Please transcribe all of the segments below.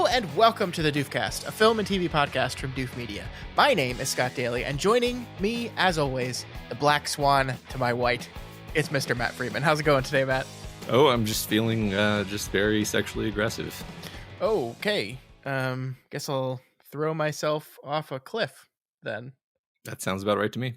Hello and welcome to the Doofcast, a film and TV podcast from Doof Media. My name is Scott Daly, and joining me, as always, the black swan to my white, it's Mr. Matt Freeman. How's it going today, Matt? Oh, I'm just feeling just very sexually aggressive. Oh, okay. Guess I'll throw myself off a cliff then. That sounds about right to me.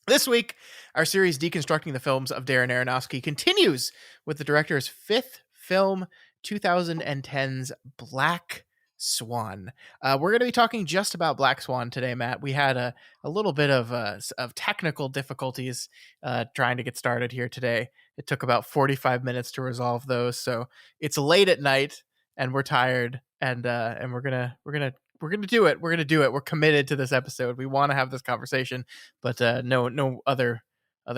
This week, our series Deconstructing the Films of Darren Aronofsky continues with the director's fifth film, 2010's Black Swan. We're going to be talking just about Black Swan today, Matt. We had a little bit of technical difficulties trying to get started here today. It took about 45 minutes to resolve those, so it's late at night and we're tired, and we're gonna do it. We're gonna do it. We're committed to this episode. We want to have this conversation, but no other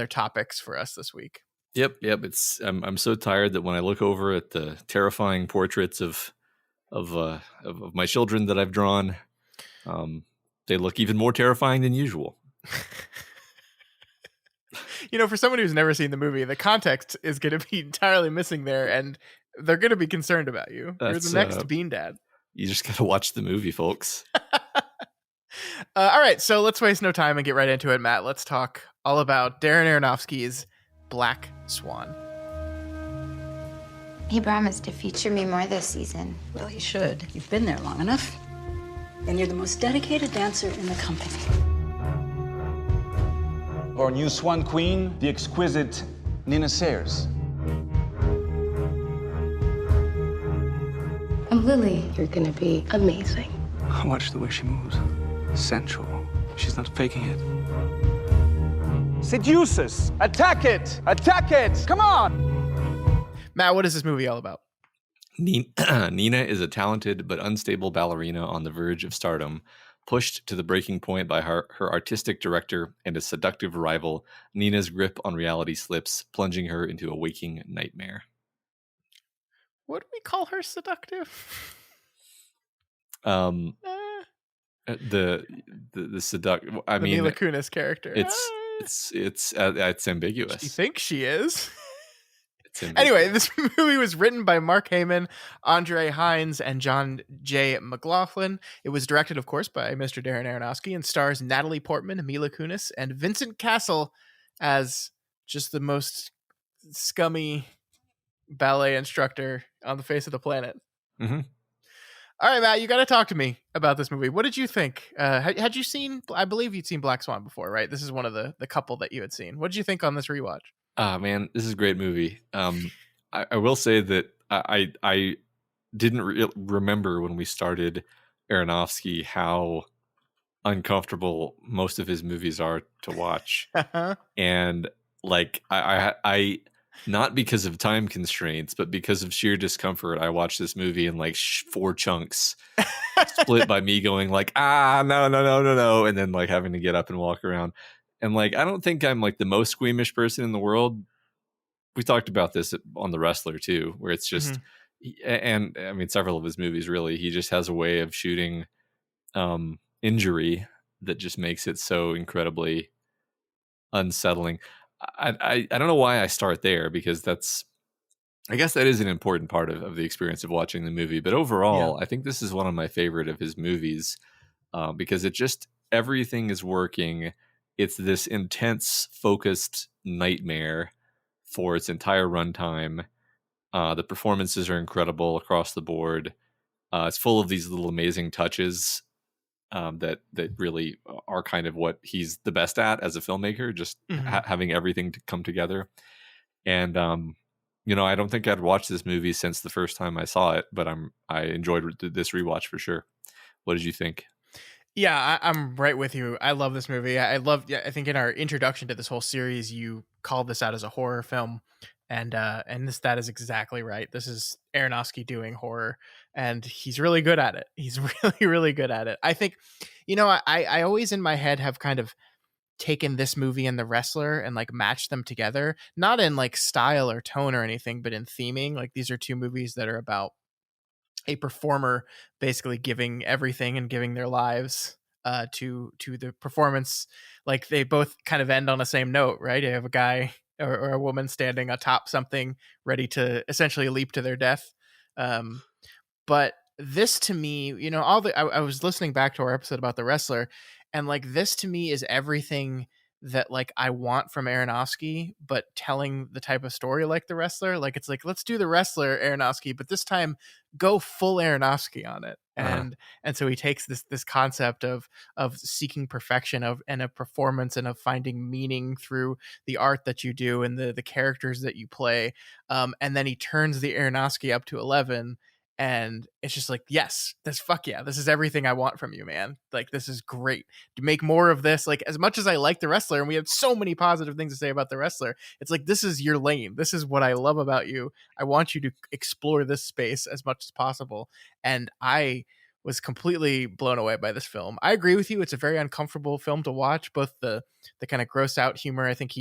topics for us this week. Yep. It's I'm so tired that when I look over at the terrifying portraits of my children that I've drawn, they look even more terrifying than usual. You know, for someone who's never seen the movie, the context is going to be entirely missing there, and they're going to be concerned about you. You're the next Bean Dad. You just got to watch the movie, folks. All right, so let's waste no time and get right into it, Matt. Let's talk all about Darren Aronofsky's Black Swan. He promised to feature me more this season. Well, he should. You've been there long enough. And you're the most dedicated dancer in the company. Our new Swan Queen, the exquisite Nina Sayers. I'm Lily. You're gonna be amazing. Watch the way she moves. Sensual. She's not faking it. Seduce us! Attack it! Attack it! Come on! Matt, what is this movie all about? Nina is a talented but unstable ballerina on the verge of stardom. Pushed to the breaking point by her artistic director and a seductive rival, Nina's grip on reality slips, plunging her into a waking nightmare. What do we call her seductive? The seductive. I mean, Mila Kunis character. It's ambiguous. You think she is? Anyway, this movie was written by Mark Heyman, Andre Hines, and John J. McLaughlin. It was directed, of course, by Mr. Darren Aronofsky and stars Natalie Portman, Mila Kunis, and Vincent Cassel as just the most scummy ballet instructor on the face of the planet. Mm-hmm. All right, Matt, you got to talk to me about this movie. What did you think? Had you seen, I believe you'd seen Black Swan before, right? This is one of the couple that you had seen. What did you think on this rewatch? Man, this is a great movie. I will say that I didn't remember when we started Aronofsky how uncomfortable most of his movies are to watch. And like I not because of time constraints, but because of sheer discomfort, I watched this movie in like 4 chunks, split by me going like, no, and then like having to get up and walk around. And like, I don't think I'm like the most squeamish person in the world. We talked about this on The Wrestler too, where it's just, and I mean, several of his movies really, he just has a way of shooting injury that just makes it so incredibly unsettling. I don't know why I start there, because I guess that is an important part of the experience of watching the movie. But overall, I think this is one of my favorite of his movies because it just, everything is working. It's this intense, focused nightmare for its entire runtime. The performances are incredible across the board. It's full of these little amazing touches that really are kind of what he's the best at as a filmmaker, just having everything to come together. And I don't think I'd watched this movie since the first time I saw it, but I enjoyed this rewatch for sure. What did you think? Yeah, I'm right with you. I love this movie. I think in our introduction to this whole series, you called this out as a horror film, and that is exactly right. This is Aronofsky doing horror, and he's really good at it. He's really, really good at it. I think, I always in my head have kind of taken this movie and The Wrestler and like matched them together, not in like style or tone or anything, but in theming. Like, these are two movies that are about a performer basically giving everything and giving their lives to the performance. Like, they both kind of end on the same note, right? You have a guy or a woman standing atop something ready to essentially leap to their death. But this to me, all I was listening back to our episode about The Wrestler, and like this to me is everything that like I want from Aronofsky, but telling the type of story like The Wrestler. Like it's like, let's do The Wrestler Aronofsky, but this time go full Aronofsky on it. And so he takes this concept of seeking perfection and a performance and of finding meaning through the art that you do and the characters that you play, and then he turns the Aronofsky up to 11. And it's just like, yes, fuck yeah, this is everything I want from you, man. Like, this is great. To make more of this, like, as much as I like The Wrestler, and we have so many positive things to say about The Wrestler, it's like, this is your lane. This is what I love about you. I want you to explore this space as much as possible. And I was completely blown away by this film. I agree with you. It's a very uncomfortable film to watch, both the kind of gross out humor. I think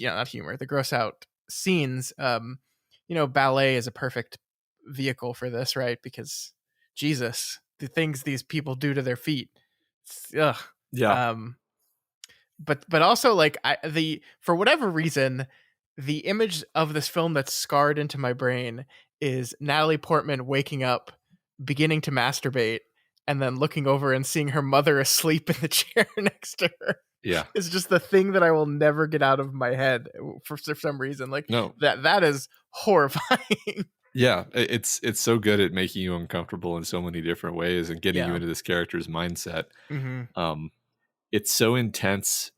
not humor, the gross out scenes. Ballet is a perfect vehicle for this, right? Because Jesus, the things these people do to their feet, ugh. Yeah. But also like for whatever reason, the image of this film that's scarred into my brain is Natalie Portman waking up, beginning to masturbate, and then looking over and seeing her mother asleep in the chair next to her. Yeah. It's just the thing that I will never get out of my head for some reason. Like, no, that is horrifying. Yeah, it's so good at making you uncomfortable in so many different ways and getting you into this character's mindset. Mm-hmm. It's so intense,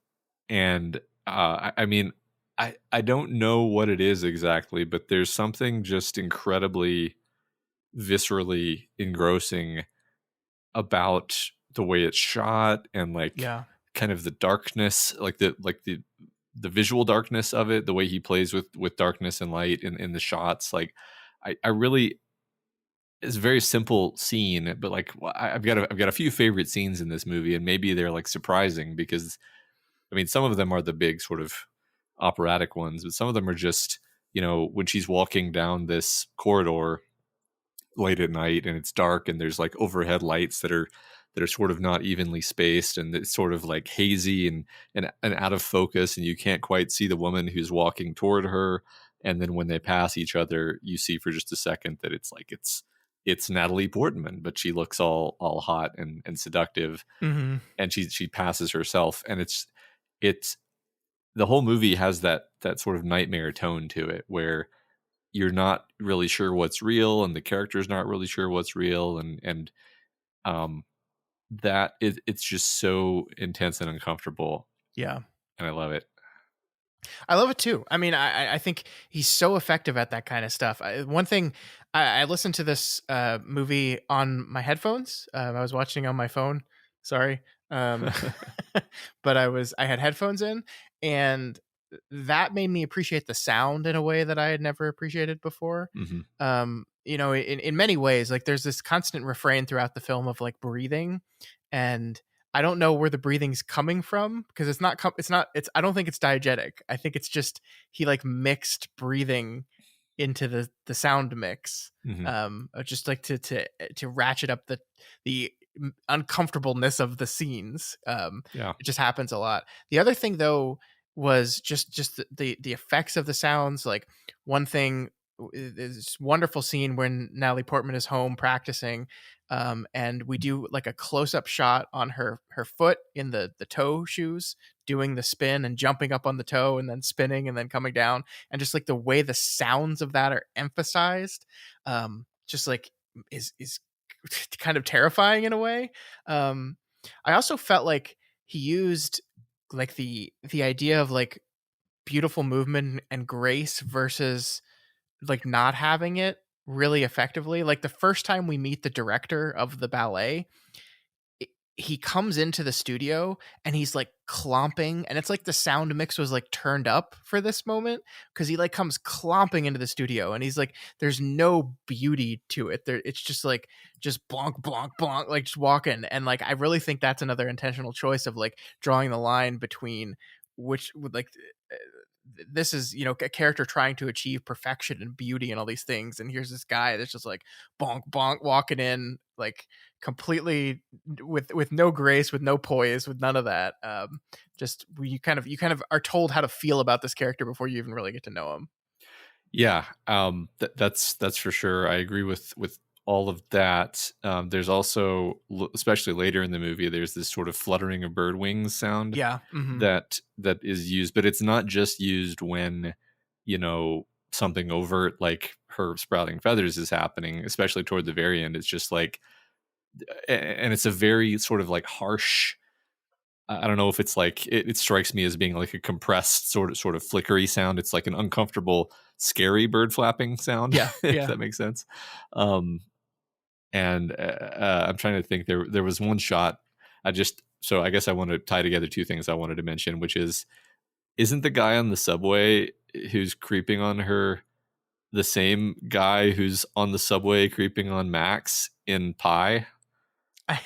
and I mean, I don't know what it is exactly, but there's something just incredibly viscerally engrossing about the way it's shot and like kind of the darkness, like the visual darkness of it, the way he plays with darkness and light in the shots. Like I really, it's a very simple scene, but like I've got a few favorite scenes in this movie, and maybe they're like surprising because I mean some of them are the big sort of operatic ones, but some of them are just, when she's walking down this corridor late at night and it's dark and there's like overhead lights that are sort of not evenly spaced and it's sort of like hazy and out of focus, and you can't quite see the woman who's walking toward her. And then when they pass each other, you see for just a second that it's like it's Natalie Portman, but she looks all hot and seductive. Mm-hmm. And she passes herself, and it's the whole movie has that sort of nightmare tone to it where you're not really sure what's real and the character's not really sure what's real, and that it's just so intense and uncomfortable. Yeah. And I love it. I love it too. I mean, I think he's so effective at that kind of stuff. One thing, I listened to this movie on my headphones. I was watching on my phone. Sorry. But I had headphones in, and that made me appreciate the sound in a way that I had never appreciated before. Mm-hmm. In many ways, like there's this constant refrain throughout the film of like breathing, and I don't know where the breathing's coming from because I don't think it's diegetic. I think it's just he like mixed breathing into the sound mix, just like to ratchet up the uncomfortableness of the scenes. It just happens a lot. The other thing though was just the effects of the sounds. Like one thing is wonderful scene when Natalie Portman is home practicing, and we do like a close-up shot on her foot in the toe shoes, doing the spin and jumping up on the toe and then spinning and then coming down, and just like the way the sounds of that are emphasized, just like is kind of terrifying in a way. I also felt like he used like the idea of like beautiful movement and grace versus like not having it really effectively. Like the first time we meet the director of the ballet, he comes into the studio and he's like clomping, and it's like the sound mix was like turned up for this moment because he like comes clomping into the studio and he's like, there's no beauty to it there. It's just like just blonk blonk blonk, like just walking. And like I really think that's another intentional choice of like drawing the line between which would like this is, a character trying to achieve perfection and beauty and all these things, and here's this guy that's just like bonk bonk walking in like completely with no grace, with no poise, with none of that. Just you kind of are told how to feel about this character before you even really get to know him. Yeah, that's for sure. I agree with all of that. There's also, especially later in the movie, there's this sort of fluttering of bird wings sound Yeah. Hmm. that is used, but it's not just used when, something overt like her sprouting feathers is happening, especially toward the very end. It's just like, and it's a very sort of like harsh. I don't know if it's like it strikes me as being like a compressed sort of flickery sound. It's like an uncomfortable, scary bird flapping sound, Yeah. if Yeah. that makes sense. Um, and I'm trying to think. There was one shot. So I guess I want to tie together two things I wanted to mention, which is, isn't the guy on the subway who's creeping on her the same guy who's on the subway creeping on Max in Pi? I,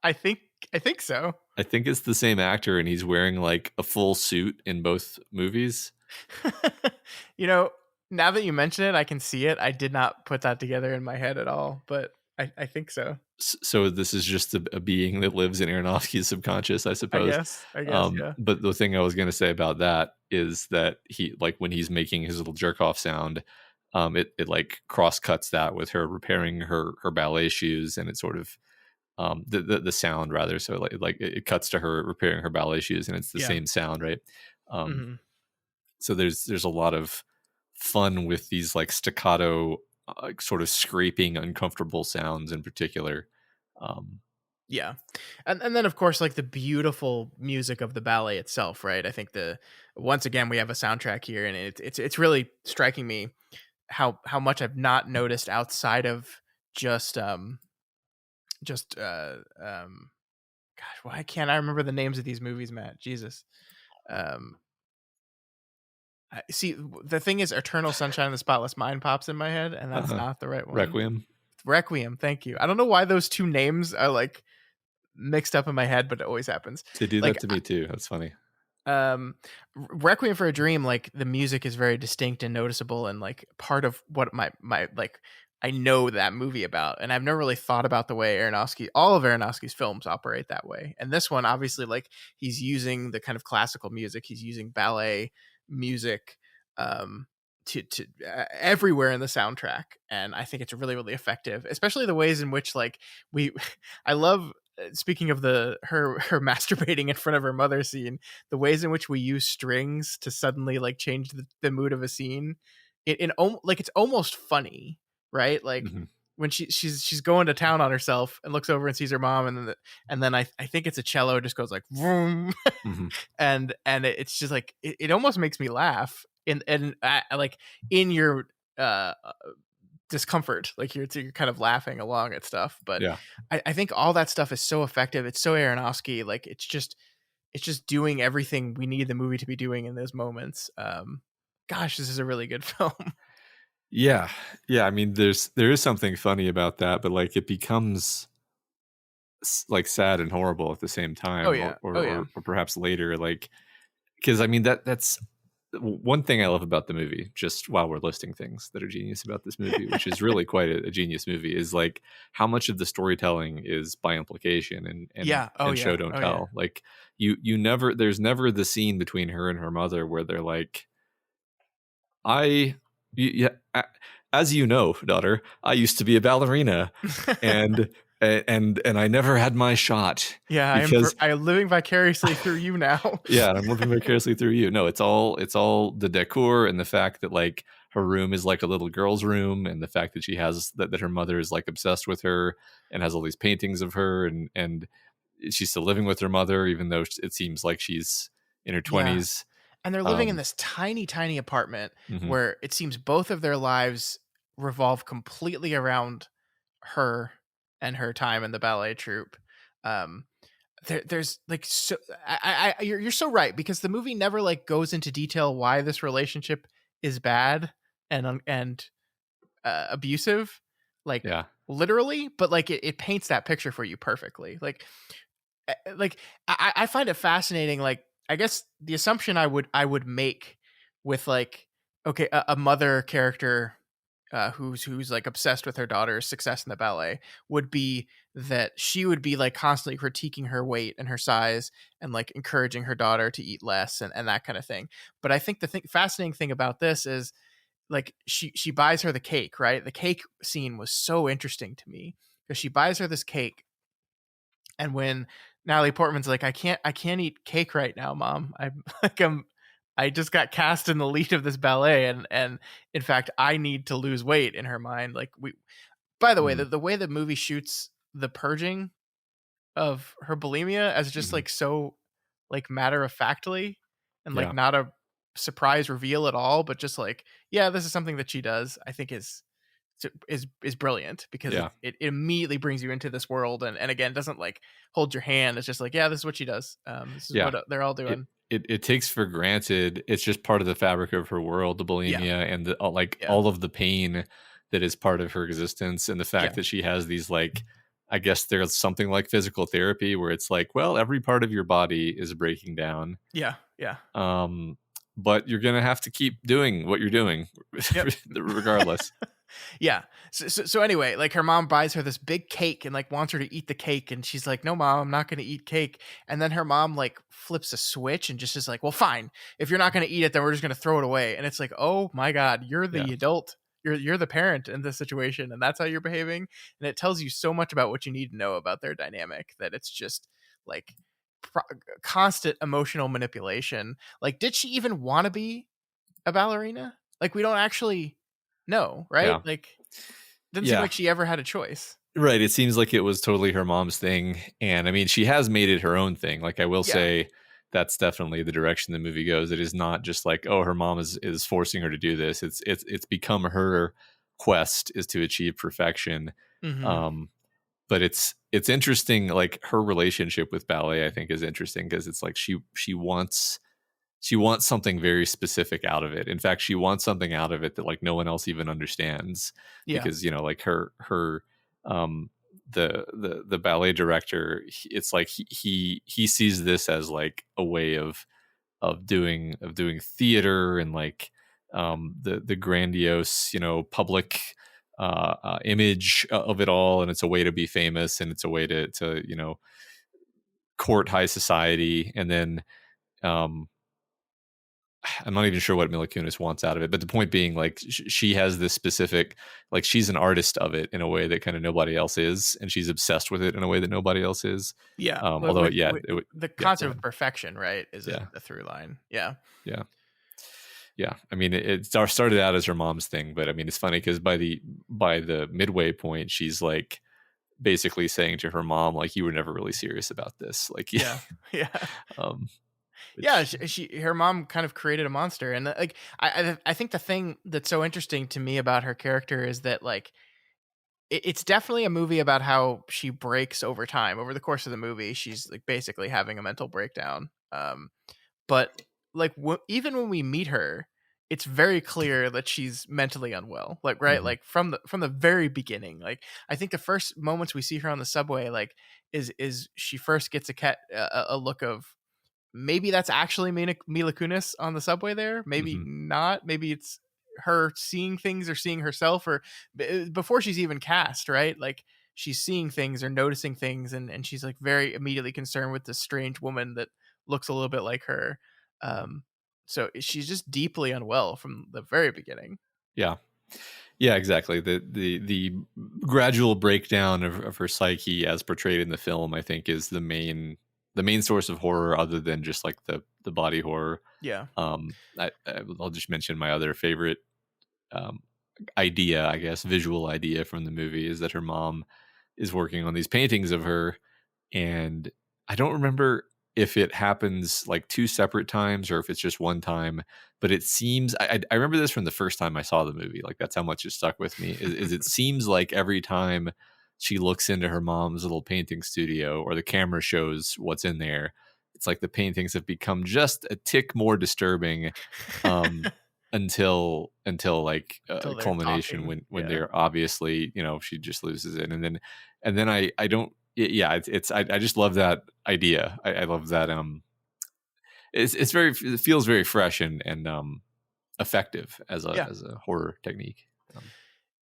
I think I think so. I think it's the same actor, and he's wearing like a full suit in both movies. You know, now that you mention it, I can see it. I did not put that together in my head at all, but I think so. So this is just a being that lives in Aronofsky's subconscious, I suppose. I guess, yeah. But the thing I was going to say about that is that he, like, when he's making his little jerk off sound, it like cross cuts that with her repairing her ballet shoes, and it sort of the sound rather. So like it cuts to her repairing her ballet shoes, and it's the Yeah. same sound, right? Hmm. So there's a lot of fun with these like staccato, sort of scraping, uncomfortable sounds in particular. Um, Yeah. And then of course like the beautiful music of the ballet itself, right? I think once again we have a soundtrack here, and it's really striking me how much I've not noticed outside of just just gosh, why can't I remember the names of these movies, Matt? Jesus. Um see, the thing is, Eternal Sunshine of the Spotless Mind pops in my head, and that's not the right one. Requiem, thank you. I don't know why those two names are like mixed up in my head, but it always happens. They do Like, that to me too. That's funny. Requiem for a Dream, like the music is very distinct and noticeable, and like part of what my like I know that movie about, and I've never really thought about the way all of Aronofsky's films operate that way. And this one, obviously, like he's using the kind of classical music, he's using ballet music, to everywhere in the soundtrack, and I think it's really really effective, especially the ways in which like we, I love. Speaking of her masturbating in front of her mother scene, the ways in which we use strings to suddenly like change the mood of a scene, like it's almost funny, right? Like when she's going to town on herself and looks over and sees her mom, and then I think it's a cello just goes like vroom, and it's just like it almost makes me laugh and like in your discomfort, like you're kind of laughing along at stuff, but Yeah. I think all that stuff is so effective. It's so Aronofsky, like it's just doing everything we need the movie to be doing in those moments. Gosh, this is a really good film. Yeah. I mean, there is something funny about that, but like it becomes like sad and horrible at the same time. Oh, yeah. Or perhaps later, like, because I mean that's one thing I love about the movie, just while we're listing things that are genius about this movie, which is really quite a genius movie, is like how much of the storytelling is by implication and show don't tell. Like you never, there's never the scene between her and her mother where they're like, as you know, daughter, I used to be a ballerina, and I never had my shot. Yeah, because I'm living vicariously through you now. Yeah, and I'm living vicariously through you. No, it's all the decor and the fact that like her room is like a little girl's room, and the fact that she has that her mother is like obsessed with her and has all these paintings of her, and she's still living with her mother even though it seems like she's in her 20s. And they're living in this tiny, tiny apartment where it seems both of their lives revolve completely around her and her time in the ballet troupe. There's like so you're so right, because the movie never like goes into detail why this relationship is bad and abusive, like literally, but like it paints that picture for you perfectly. Like I find it fascinating. Like I guess the assumption I would make with like, okay, a mother character who's like obsessed with her daughter's success in the ballet would be that she would be like constantly critiquing her weight and her size and like encouraging her daughter to eat less and that kind of thing. But I think the fascinating thing about this is like she buys her the cake, right? The cake scene was so interesting to me because she buys her this cake, and when Natalie Portman's like, I can't eat cake right now, Mom. I'm like I just got cast in the lead of this ballet, and in fact I need to lose weight in her mind. Like we, by the way, Mhm. the way the movie shoots the purging of her bulimia as just Mhm. like so like matter of factly and like Yeah. not a surprise reveal at all, but just like, yeah, this is something that she does, I think is brilliant because Yeah. it immediately brings you into this world, and again doesn't like hold your hand. It's just like, yeah, this is what she does. This is Yeah. what they're all It, doing. it takes for granted it's just part of the fabric of her world, the Yeah, bulimia and like yeah, all of the pain that is part of her existence, and the yeah, fact that she has these like, I guess there's something like physical therapy where it's like, well, every part of your body is breaking down, yeah, yeah. um, but you're gonna have to keep doing what you're doing Yep. regardless. Yeah. So anyway, like her mom buys her this big cake and like wants her to eat the cake, and she's like, "No, Mom, I'm not going to eat cake." And then her mom like flips a switch and just is like, "Well, fine. If you're not going to eat it, then we're just going to throw it away." And it's like, "Oh my God, you're Yeah. the adult. You're the parent in this situation, and that's how you're behaving." And it tells you so much about what you need to know about their dynamic that it's just like pro- constant emotional manipulation. Like, did she even want to be a ballerina? Like, we don't actually know, right? Yeah. Like, didn't seem Yeah. like she ever had a choice. Right. It seems like it was totally her mom's thing. And I mean, she has made it her own thing. Like, I will Yeah. say that's definitely the direction the movie goes. It is not just like, oh, her mom is forcing her to do this. It's become her quest is to achieve perfection. Mm-hmm. Um, but it's interesting, like her relationship with ballet, I think is interesting because it's like she wants something very specific out of it. In fact, she wants something out of it that like no one else even understands, Yeah. because like her um the ballet director, it's like he sees this as like a way of doing theater, and like the grandiose public image of it all, and it's a way to be famous, and it's a way to court high society. And then um I'm not even sure what Mila Kunis wants out of it, but the point being, like, she has this specific, like, she's an artist of it in a way that kind of nobody else is, and she's obsessed with it in a way that nobody else is. Yeah. Although, yeah, The yeah, go concept of ahead. perfection, right, is Yeah, a through line. Yeah. yeah, yeah. I mean, it started out as her mom's thing, but I mean, it's funny because by the midway point, she's like basically saying to her mom, like, you were never really serious about this, like, Yeah. Yeah. um, Yeah. which, Her mom kind of created a monster, and like I think the thing that's so interesting to me about her character is that like it's definitely a movie about how she breaks over time. Over the course of the movie, she's like basically having a mental breakdown. But like even when we meet her, it's very clear that she's mentally unwell. Like, right, mhm, like from the very beginning. Like, I think the first moments we see her on the subway, like, is she first gets a look of, maybe that's actually Mila Kunis on the subway there. Maybe mhm. not. Maybe it's her seeing things or seeing herself, or before she's even cast, right? Like, she's seeing things or noticing things, and she's like very immediately concerned with this strange woman that looks a little bit like her. Um, so she's just deeply unwell from the very beginning. Yeah. Yeah, exactly. The gradual breakdown of her psyche as portrayed in the film, I think, is the main source of horror, other than just like the body horror. Yeah. I'll just mention my other favorite um, idea, I guess, visual idea from the movie, is that her mom is working on these paintings of her, and I don't remember if it happens like two separate times or if it's just one time, but it seems I remember this from the first time I saw the movie. Like, that's how much it stuck with me. Is it seems like every time she looks into her mom's little painting studio, or the camera shows what's in there, it's like the paintings have become just a tick more disturbing, um, until like Until they're culmination, talking. when Yeah. they're obviously, she just loses it, and then I don't. Yeah, I just love that idea. I love that. It feels very fresh and effective as a Yeah. horror technique. Um,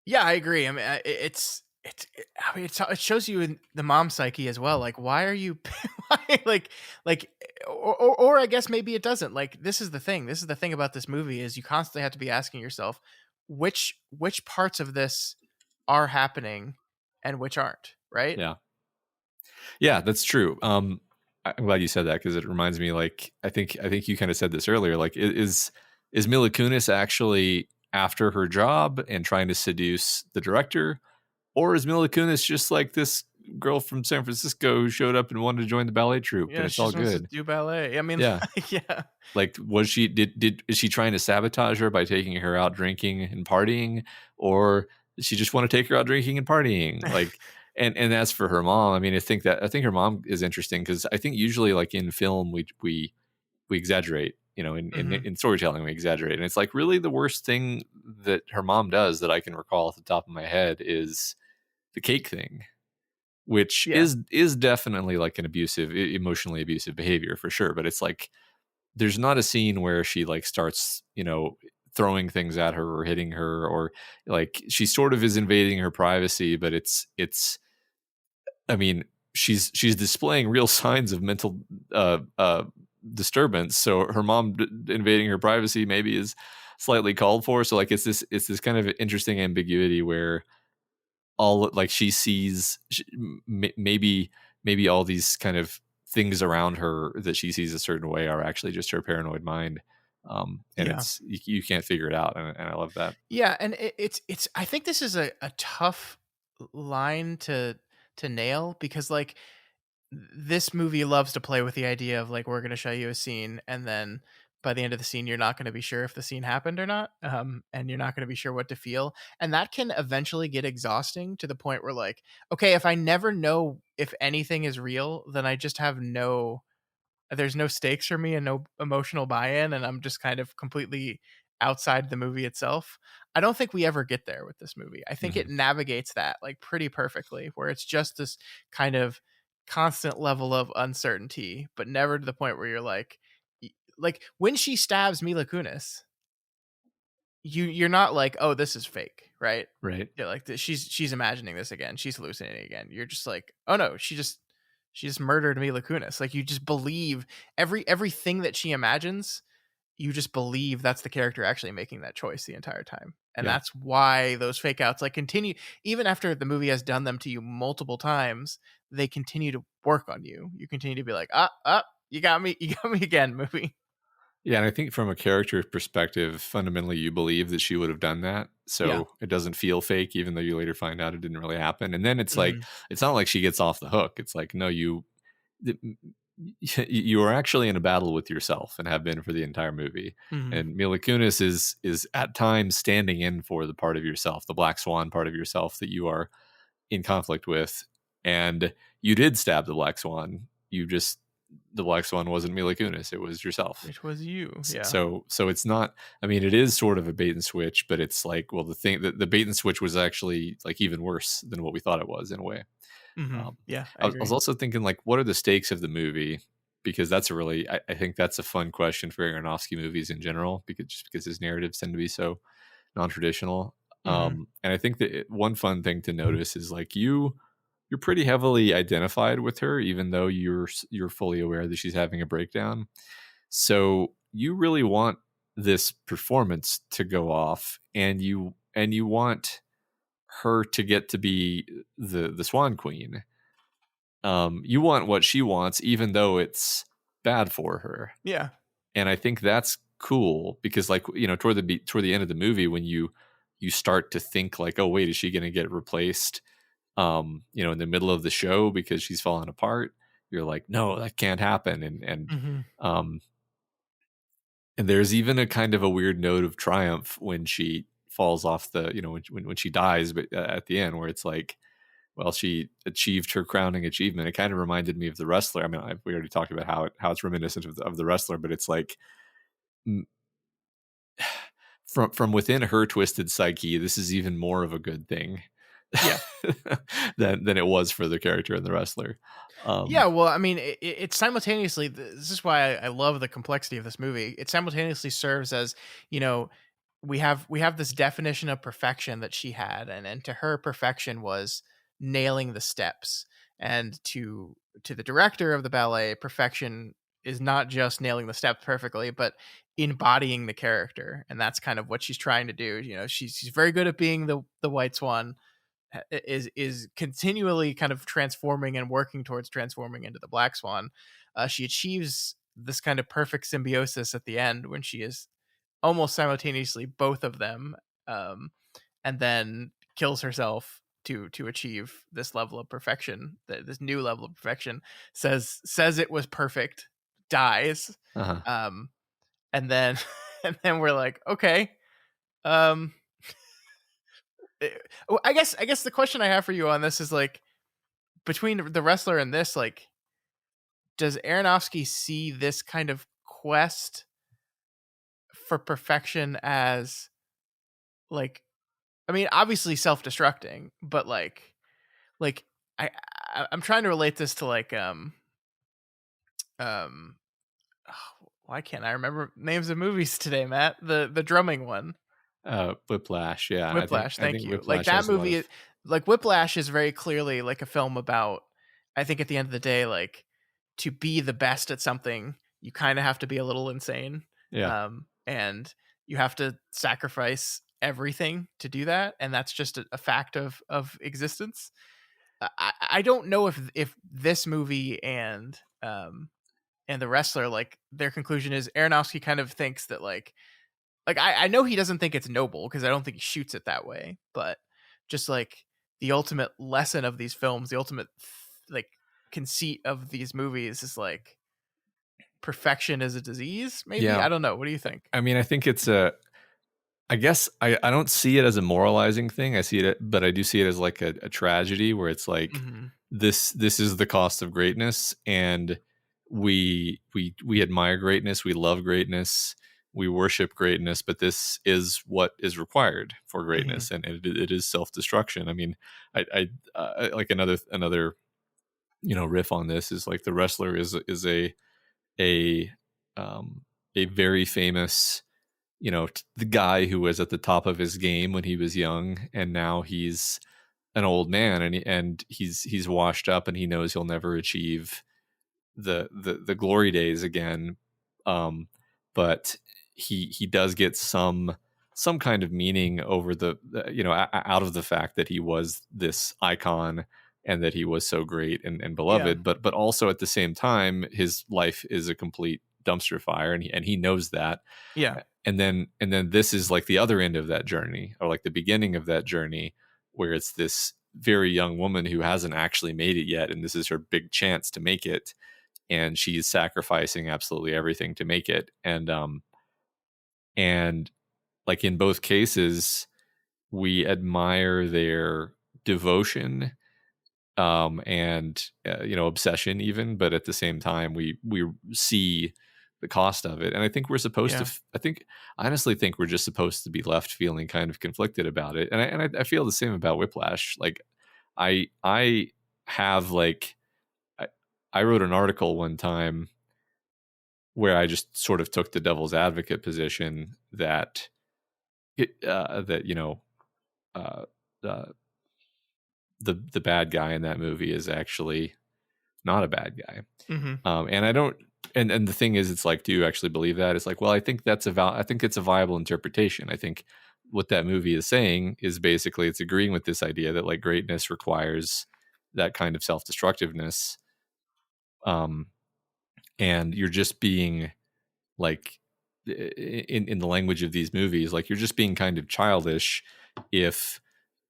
Yeah, I agree. I mean, I mean, it shows you in the mom psyche as well. Like, why are you, why, like, or I guess maybe it doesn't. Like, this is the thing. This is the thing about this movie, is you constantly have to be asking yourself, which parts of this are happening and which aren't, right? Yeah, that's true. I'm glad you said that, because it reminds me, like, I think you kind of said this earlier. Like, is Mila Kunis actually after her job and trying to seduce the director, or is Mila Kunis just like this girl from San Francisco who showed up and wanted to join the ballet troupe, and Yeah, it's she all just wants to good? do ballet. I mean, Yeah. yeah. Like, was she is she trying to sabotage her by taking her out drinking and partying, or does she just want to take her out drinking and partying? Like, and as for her mom, I mean, I think her mom is interesting, because I think usually, like, in film, we exaggerate, Mhm. in storytelling, we exaggerate, and it's like, really the worst thing that her mom does that I can recall off the top of my head is the cake thing, which Yeah. is definitely like an emotionally abusive behavior for sure, but it's like, there's not a scene where she, like, starts, throwing things at her or hitting her, or, like, she sort of is invading her privacy, but I mean, she's displaying real signs of mental uh uh disturbance, so her mom invading her privacy maybe is slightly called for. So, like, it's this kind of interesting ambiguity where all, like, she sees, maybe all these kind of things around her that she sees a certain way are actually just her paranoid mind, and Yeah. it's, you can't figure it out, and I love that. Yeah, and it's I think this is a tough line to nail, because like this movie loves to play with the idea of like, we're going to show you a scene, and then by the end of the scene you're not going to be sure if the scene happened or not, and you're not going to be sure what to feel, and that can eventually get exhausting to the point where, like, okay, if I never know if anything is real, then I just have no there's no stakes for me and no emotional buy-in, and I'm just kind of completely outside the movie itself. I don't think we ever get there with this movie. I think it Mhm. navigates that like pretty perfectly, where it's just this kind of constant level of uncertainty, but never to the point where you're like when she stabs Mila Kunis, you're not like, oh, this is fake, right? Right. You're like, she's imagining this again, she's hallucinating again. You're just like, oh no, she just murdered Mila Kunis. Like, you just believe everything that she imagines. You just believe that's the character actually making that choice the entire time, and Yeah. that's why those fake outs like continue even after the movie has done them to you multiple times. They continue to work on you. You continue to be like, you got me, you got me again, movie. Yeah, and I think from a character perspective, fundamentally, you believe that she would have done that, Yeah. so it doesn't feel fake, even though you later find out it didn't really happen. And then it's like, Hmm. it's not like she gets off the hook. It's like, no, th- you are actually in a battle with yourself, and have been for the entire movie. Hmm. And Mila Kunis is at times standing in for the part of yourself, the Black Swan part of yourself that you are in conflict with. And you did stab the Black Swan. The Black Swan wasn't Mila Kunis; it was yourself. It was you. Yeah. So it's not, I mean, it is sort of a bait and switch, but it's like, well, the bait and switch was actually, like, even worse than what we thought it was, in a way. Hmm. um, Yeah, I I was agree. also thinking, like, what are the stakes of the movie, because that's a really, I think that's a fun question for Aronofsky movies in general, because his narratives tend to be so non-traditional. Hmm. And I think that one fun thing to notice is, like, you're pretty heavily identified with her, even though you're fully aware that she's having a breakdown. So you really want this performance to go off, and you want her to get to be the Swan Queen. You want what she wants, even though it's bad for her. Yeah. And I think that's cool, because, like, toward the end of the movie, when you start to think, like, oh wait, is she going to get replaced, in the middle of the show because she's falling apart? You're like, no, that can't happen. Hmm. Um and there's even a kind of a weird note of triumph when she falls off the, when she dies, but at the end, where it's like, well, she achieved her crowning achievement. It kind of reminded me of The Wrestler. I mean, we already talked about how it's reminiscent of the Wrestler, but it's like, mm, from within her twisted psyche, this is even more of a good thing Yeah. than it was for the character in The Wrestler. Yeah, well, I mean, it simultaneously. This is why I love the complexity of this movie. It simultaneously serves as, you know, we have this definition of perfection that she had, and to her, perfection was nailing the steps, and to the director of the ballet, perfection is not just nailing the steps perfectly, but embodying the character, and that's kind of what she's trying to do. You know, she's very good at being the White Swan, is continually kind of transforming and working towards transforming into the Black Swan. She achieves this kind of perfect symbiosis at the end when she is almost simultaneously both of them, and then kills herself to achieve this level of perfection, this new level of perfection. Says it was perfect, dies, um, and then and then we're like, okay, um, I guess the question I have for you on this is like, between the wrestler and this, like, does Aronofsky see this kind of quest for perfection as, like, I mean, obviously self-destructing, but like I'm trying to relate this to like um why can't I remember names of movies today, Matt? The drumming one. Whiplash. Yeah, Whiplash, I thank think you. Like Whiplash that has a lot movie, of like Whiplash is very clearly like a film about, I think at the end of the day, like, to be the best at something, you kind of have to be a little insane. yeah. And you have to sacrifice everything to do that, and that's just a fact of existence. I don't know if this movie and the wrestler, like, their conclusion is Aronofsky kind of thinks that like I know he doesn't think it's noble, because I don't think he shoots it that way, but just like the ultimate lesson of these films, the ultimate like conceit of these movies is like perfection is a disease, maybe. Yeah. I don't know, what do you think? I mean, I think it's a. I guess I don't see it as a moralizing thing. I see it, but I do see it as like a tragedy where it's like Mm-hmm. this is the cost of greatness, and we admire greatness, we love greatness, we worship greatness, but this is what is required for greatness, and it is self destruction. I mean, I like another riff on this is like the wrestler is a a very famous the guy who was at the top of his game when he was young, and now he's an old man, and he's washed up, and he knows he'll never achieve the glory days again. But he does get some kind of meaning over out of the fact that he was this icon and that he was so great and beloved, but also at the same time his life is a complete dumpster fire, and he knows that. Yeah. And then this is like the other end of that journey, or like the beginning of that journey, where it's this very young woman who hasn't actually made it yet, and this is her big chance to make it, and she's sacrificing absolutely everything to make it. And like in both cases we admire their devotion, and obsession even, but at the same time we see the cost of it. And I think we're supposed to I honestly think we're just supposed to be left feeling kind of conflicted about it. And I feel the same about Whiplash. Like I have like I wrote an article one time where I just sort of took the devil's advocate position that uh, the bad guy in that movie is actually not a bad guy. And I don't, and the thing is, it's like, do you actually believe that? It's like, well, I think I think it's a viable interpretation. I think what that movie is saying is basically it's agreeing with this idea that like greatness requires that kind of self-destructiveness. And you're just being like, in the language of these movies, like you're just being kind of childish if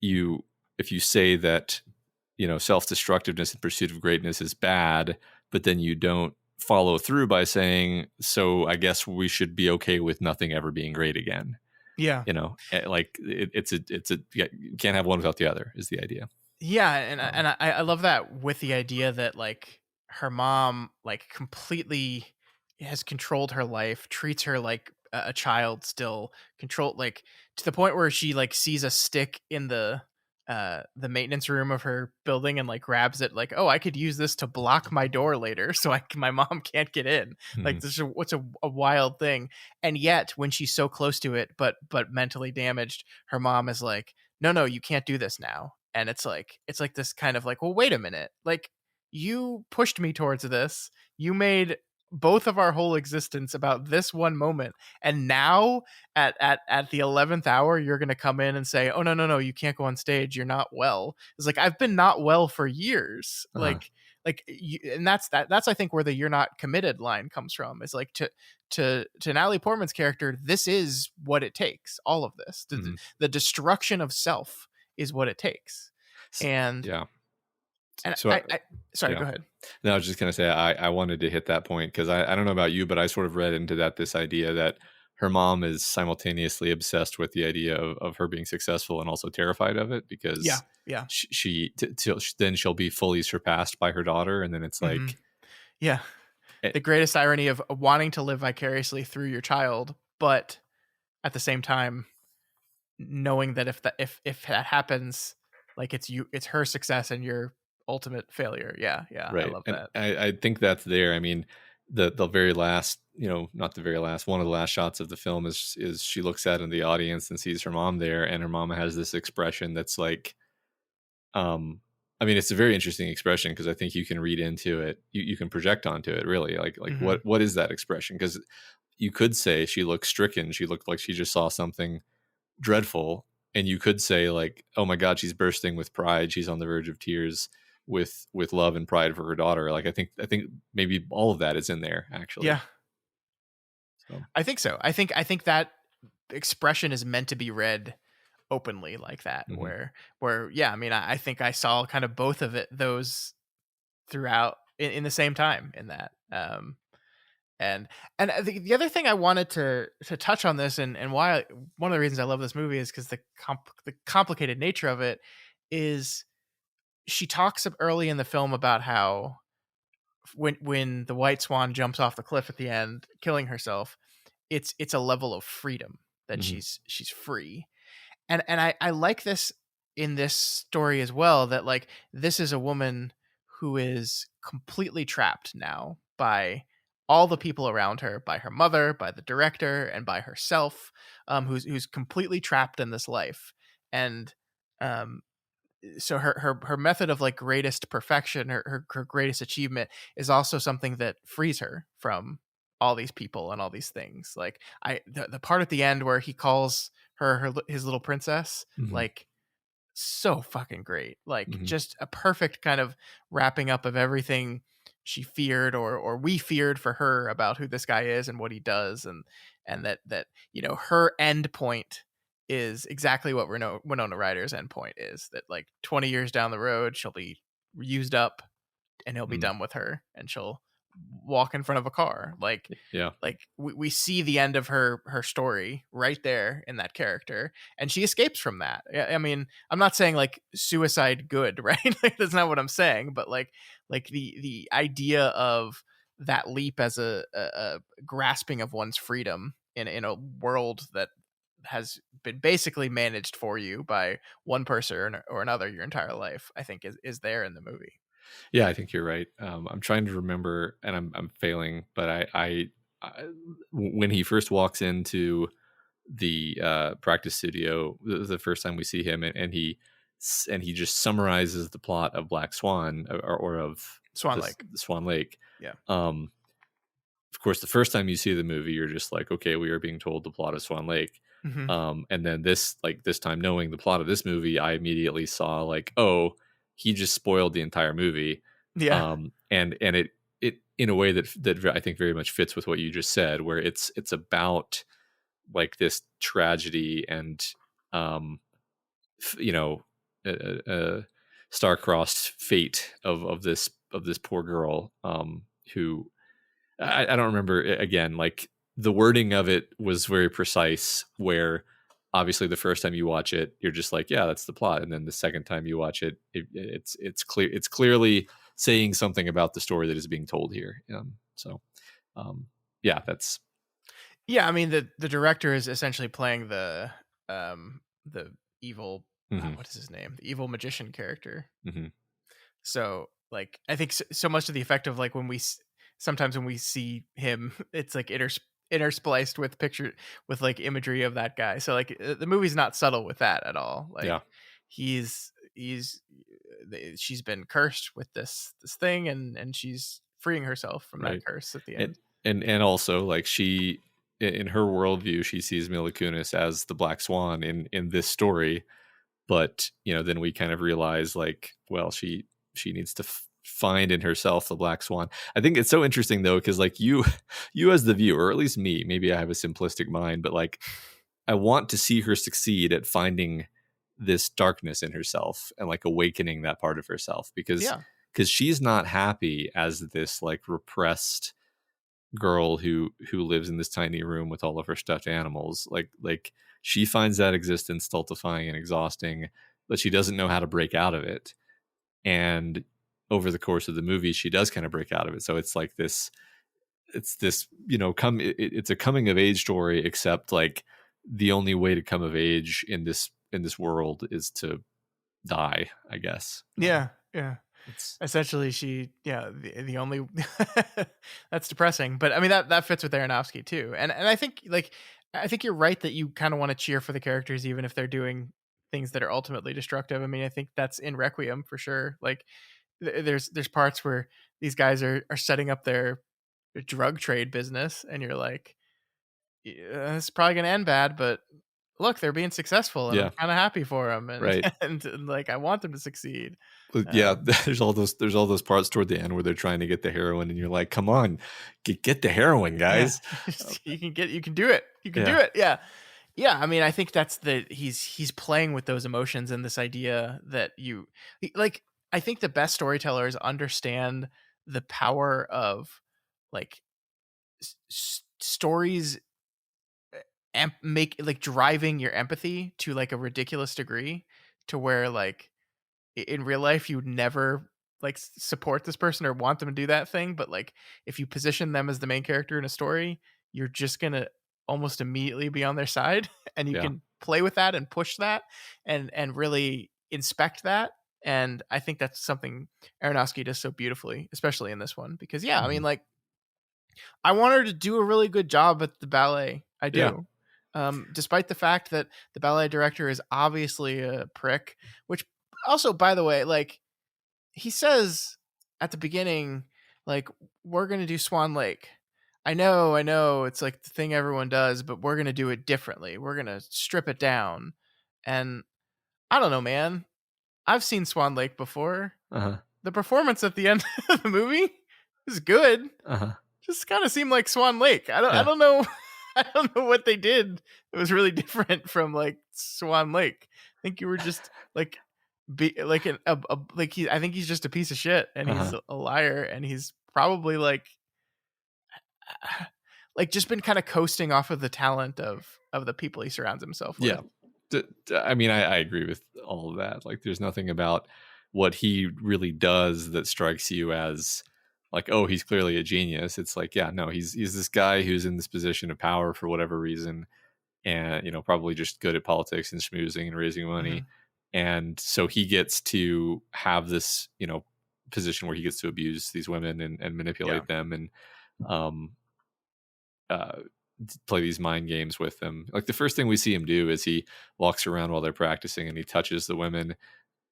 you say that self-destructiveness in pursuit of greatness is bad, but then you don't follow through by saying, so I guess we should be okay with nothing ever being great again. Like it's you can't have one without the other is the idea. And I love that, with the idea that like her mom like completely has controlled her life, treats her like a child still, control, like, to the point where she like sees a stick in the maintenance room of her building and like grabs it, like, oh, I could use this to block my door later so my mom can't get in. Like, this is what's a wild thing. And yet when she's so close to it but mentally damaged, her mom is like, no, you can't do this now. And it's like this kind of like, well, wait a minute, like, you pushed me towards this, you made both of our whole existence about this one moment, and now at the 11th hour you're going to come in and say, oh no, you can't go on stage, you're not well. It's like, I've been not well for years. Uh-huh. And that's I think where the "you're not committed" line comes from. It's like, to Natalie Portman's character, this is what it takes. All of this, the destruction of self is what it takes. And yeah. and So sorry, yeah. go ahead. No, I was just going to say, I wanted to hit that point because I don't know about you, but I sort of read into that this idea that her mom is simultaneously obsessed with the idea of her being successful and also terrified of it because Yeah. then she'll be fully surpassed by her daughter. And then it's like, yeah, the greatest irony of wanting to live vicariously through your child, but at the same time knowing that if that happens, like, it's her success and your ultimate failure. Yeah. right. I love And that. I think that's there. I mean, the very last, not the very last, one of the last shots of the film is she looks out in the audience and sees her mom there, and her mom has this expression that's like, I mean, it's a very interesting expression because I think you can read into it, you can project onto it, really. Like what is that expression? Because you could say she looked stricken, she looked like she just saw something dreadful, and you could say like, oh my god, she's bursting with pride, she's on the verge of tears with love and pride for her daughter. Like I think maybe all of that is in there, actually. Yeah. So. I think so. I think that expression is meant to be read openly like that, where yeah, I mean, I think I saw kind of both of those throughout in the same time in that. And the other thing I wanted to touch on this, and why one of the reasons I love this movie is because the complicated nature of it is, she talks early in the film about how when the white swan jumps off the cliff at the end, killing herself, it's a level of freedom that she's free. And I like this in this story as well, that like, this is a woman who is completely trapped now by all the people around her, by her mother, by the director, and by herself, who's completely trapped in this life. And so her method of like greatest perfection, her greatest achievement, is also something that frees her from all these people and all these things. Like the part at the end where he calls her his little princess, like, so fucking great. Like just a perfect kind of wrapping up of everything she feared or we feared for her about who this guy is and what he does, and that her end point is exactly what Winona Ryder's end point is, that like 20 years down the road she'll be used up and he'll be done with her and she'll walk in front of a car. Like we see the end of her story right there in that character, and she escapes from that. I mean, I'm not saying like suicide good, right? Like that's not what I'm saying, but like the idea of that leap as a grasping of one's freedom in a world that has been basically managed for you by one person or another your entire life, I think is there in the movie. Yeah, I think you're right. I'm trying to remember, and I'm failing, but I when he first walks into the practice studio, the first time we see him, and he just summarizes the plot of Black Swan or of Swan Lake. Swan Lake. Yeah. Of course, the first time you see the movie, you're just like, okay, we are being told the plot of Swan Lake. And then this time, knowing the plot of this movie, I immediately saw like, oh, he just spoiled the entire movie. Yeah. And it in a way that I think very much fits with what you just said, where it's about like this tragedy and star-crossed fate of this poor girl, who I don't remember, again, like the wording of it was very precise, where obviously the first time you watch it, you're just like, yeah, that's the plot. And then the second time you watch it, it's clearly saying something about the story that is being told here. Yeah, that's. Yeah. I mean, the director is essentially playing the evil, what is his name? The evil magician character. So like, I think so much of the effect of like sometimes when we see him, it's like interspliced with like imagery of that guy. So like the movie's not subtle with that at all. Like she's been cursed with this thing, and she's freeing herself from that curse at the end. and also like she, in her worldview, she sees Mila Kunis as the Black Swan in this story. But then we kind of realize like, well, she needs to find in herself the Black Swan. I think it's so interesting though, because like you as the viewer, or at least me, maybe I have a simplistic mind, but like I want to see her succeed at finding this darkness in herself and like awakening that part of herself, because Yeah. she's not happy as this like repressed girl who lives in this tiny room with all of her stuffed animals. Like she finds that existence stultifying and exhausting, but she doesn't know how to break out of it. And over the course of the movie, she does kind of break out of it. So it's like this, it's this, it's a coming of age story, except like the only way to come of age in this world is to die, I guess. Yeah. Yeah. It's Essentially, the only that's depressing, but I mean that fits with Aronofsky too, and I think you're right that you kind of want to cheer for the characters even if they're doing things that are ultimately destructive. I mean, I think that's in Requiem for sure. Like there's parts where these guys are setting up their drug trade business, and you're like, yeah, it's probably gonna end bad, but look, they're being successful, and I'm yeah, kind of happy for them, and, right. and like I want them to succeed. Yeah, there's all those parts toward the end where they're trying to get the heroin, and you're like, come on, get the heroin, guys. Yeah. you can do it. You can do it. Yeah. I mean, I think that's he's playing with those emotions and this idea that I think the best storytellers understand the power of like stories make like driving your empathy to like a ridiculous degree, to where like in real life you would never like support this person or want them to do that thing, but like if you position them as the main character in a story, you're just gonna almost immediately be on their side, and you can play with that and push that and really inspect that. And I think that's something Aronofsky does so beautifully, especially in this one, because I mean, like, I want her to do a really good job at the ballet. I do. Despite the fact that the ballet director is obviously a prick, which also, by the way, like he says at the beginning, like, we're going to do Swan Lake. I know it's like the thing everyone does, but we're going to do it differently. We're going to strip it down. And I don't know, man. I've seen Swan Lake before. The performance at the end of the movie is good. Just kind of seemed like Swan Lake. I don't know. I don't know what they did. It was really different from like Swan Lake. I think you were just like like I think he's just a piece of shit, and he's a liar, and he's probably like just been kind of coasting off of the talent of the people he surrounds himself with. I mean, I agree with all of that. Like, there's nothing about what he really does that strikes you as like, oh, he's clearly a genius. It's like, yeah, no, he's this guy who's in this position of power for whatever reason, and probably just good at politics and schmoozing and raising money. And so he gets to have this, position where he gets to abuse these women and manipulate them and play these mind games with them. Like, the first thing we see him do is he walks around while they're practicing and he touches the women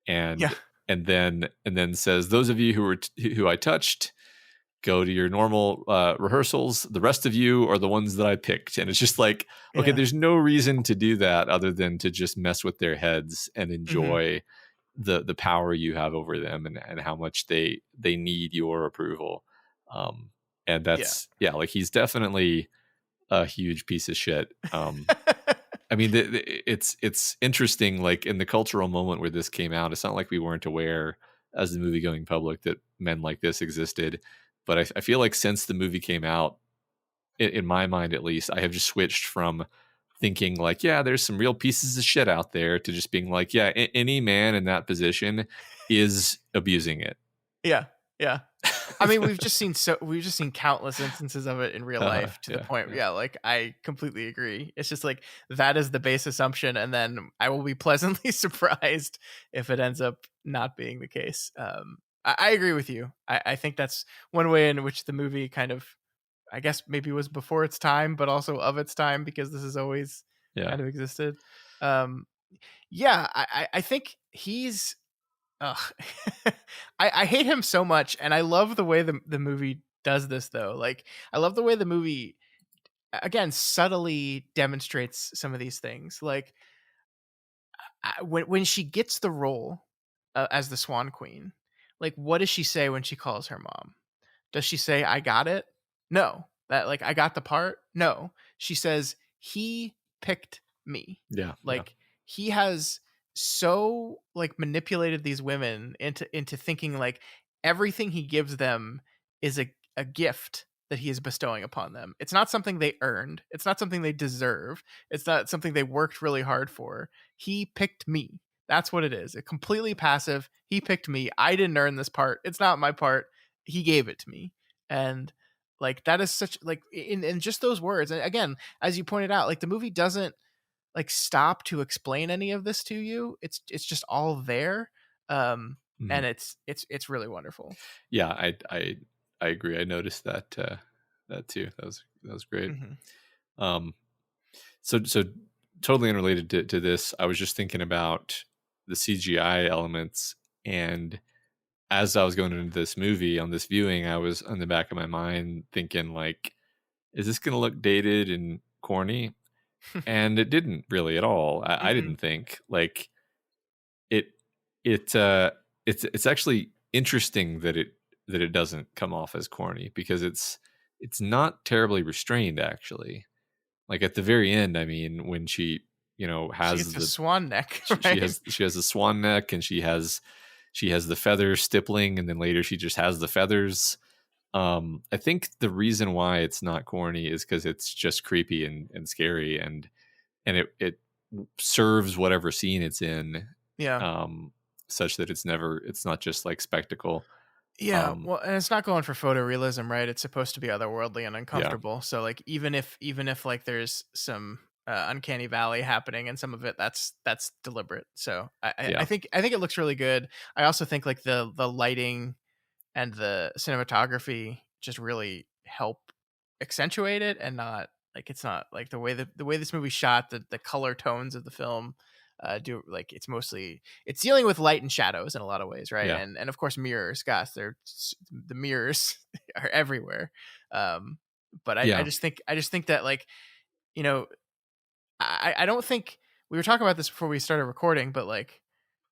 and then says, those of you who I touched, go to your normal rehearsals. The rest of you are the ones that I picked. And it's just like, okay, there's no reason to do that other than to just mess with their heads and enjoy the power you have over them and how much they need your approval. And that's, like, he's definitely a huge piece of shit. I mean, it's interesting, like, in the cultural moment where this came out, it's not like we weren't aware as the movie going public that men like this existed. But I feel like since the movie came out, in my mind at least, I have just switched from thinking like, yeah, there's some real pieces of shit out there, to just being like, yeah, any man in that position is abusing it. Yeah. I mean, we've just seen countless instances of it in real life to the point. Like, I completely agree. It's just like, that is the base assumption, and then I will be pleasantly surprised if it ends up not being the case. I agree with you. I think that's one way in which the movie kind of, I guess, maybe was before its time, but also of its time, because this has always kind of existed. I think he's I hate him so much, and I love the way the movie does this though. Like, I love the way the movie again subtly demonstrates some of these things. Like, when she gets the role as the Swan Queen, like, what does she say when she calls her mom? Does she say, "I got it"? No. That, like, "I got the part"? No. She says, "He picked me." Yeah, yeah, Like, he has so, like, manipulated these women into thinking, like, everything he gives them is a gift that he is bestowing upon them. It's not something they earned. It's not something they deserve. It's not something they worked really hard for. He picked me. That's what it is. A completely passive. He picked me. I didn't earn this part. It's not my part. He gave it to me. And like, that is such, like, in just those words. And again, as you pointed out, like, the movie doesn't like stop to explain any of this to you. It's just all there. And Mhm. it's really wonderful. Yeah. I agree. I noticed that that too. That was great. Mhm. Um, so totally unrelated to this, I was just thinking about the CGI elements, and as I was going into this movie on this viewing, I was on the back of my mind thinking, like, is this going to look dated and corny? And it didn't really at all. I Mm-mm. didn't think, like, it it's actually interesting that it doesn't come off as corny, because it's not terribly restrained, actually. Like, at the very end, I mean, when she, She has gets a the swan neck, she right? has the swan neck, and she has the feather stippling, and then later she just has the feathers. I think the reason why it's not corny is because it's just creepy and scary, and it serves whatever scene it's in, Yeah. um such that it's not just like spectacle. Yeah, um well, and it's not going for photorealism, right? It's supposed to be otherworldly and yeah, uncomfortable. So, like, even if like there's some uncanny valley happening, and some of it that's deliberate. So yeah, I think it looks really good. I also think like the lighting and the cinematography just really help accentuate it, and not like, it's not like the way this movie shot, the color tones of the film do, like, it's dealing with light and shadows in a lot of ways, right? yeah, And of course mirrors, gosh, the mirrors are everywhere. um but yeah. I just think that, like, you know, I don't think we were talking about this before we started recording, but like,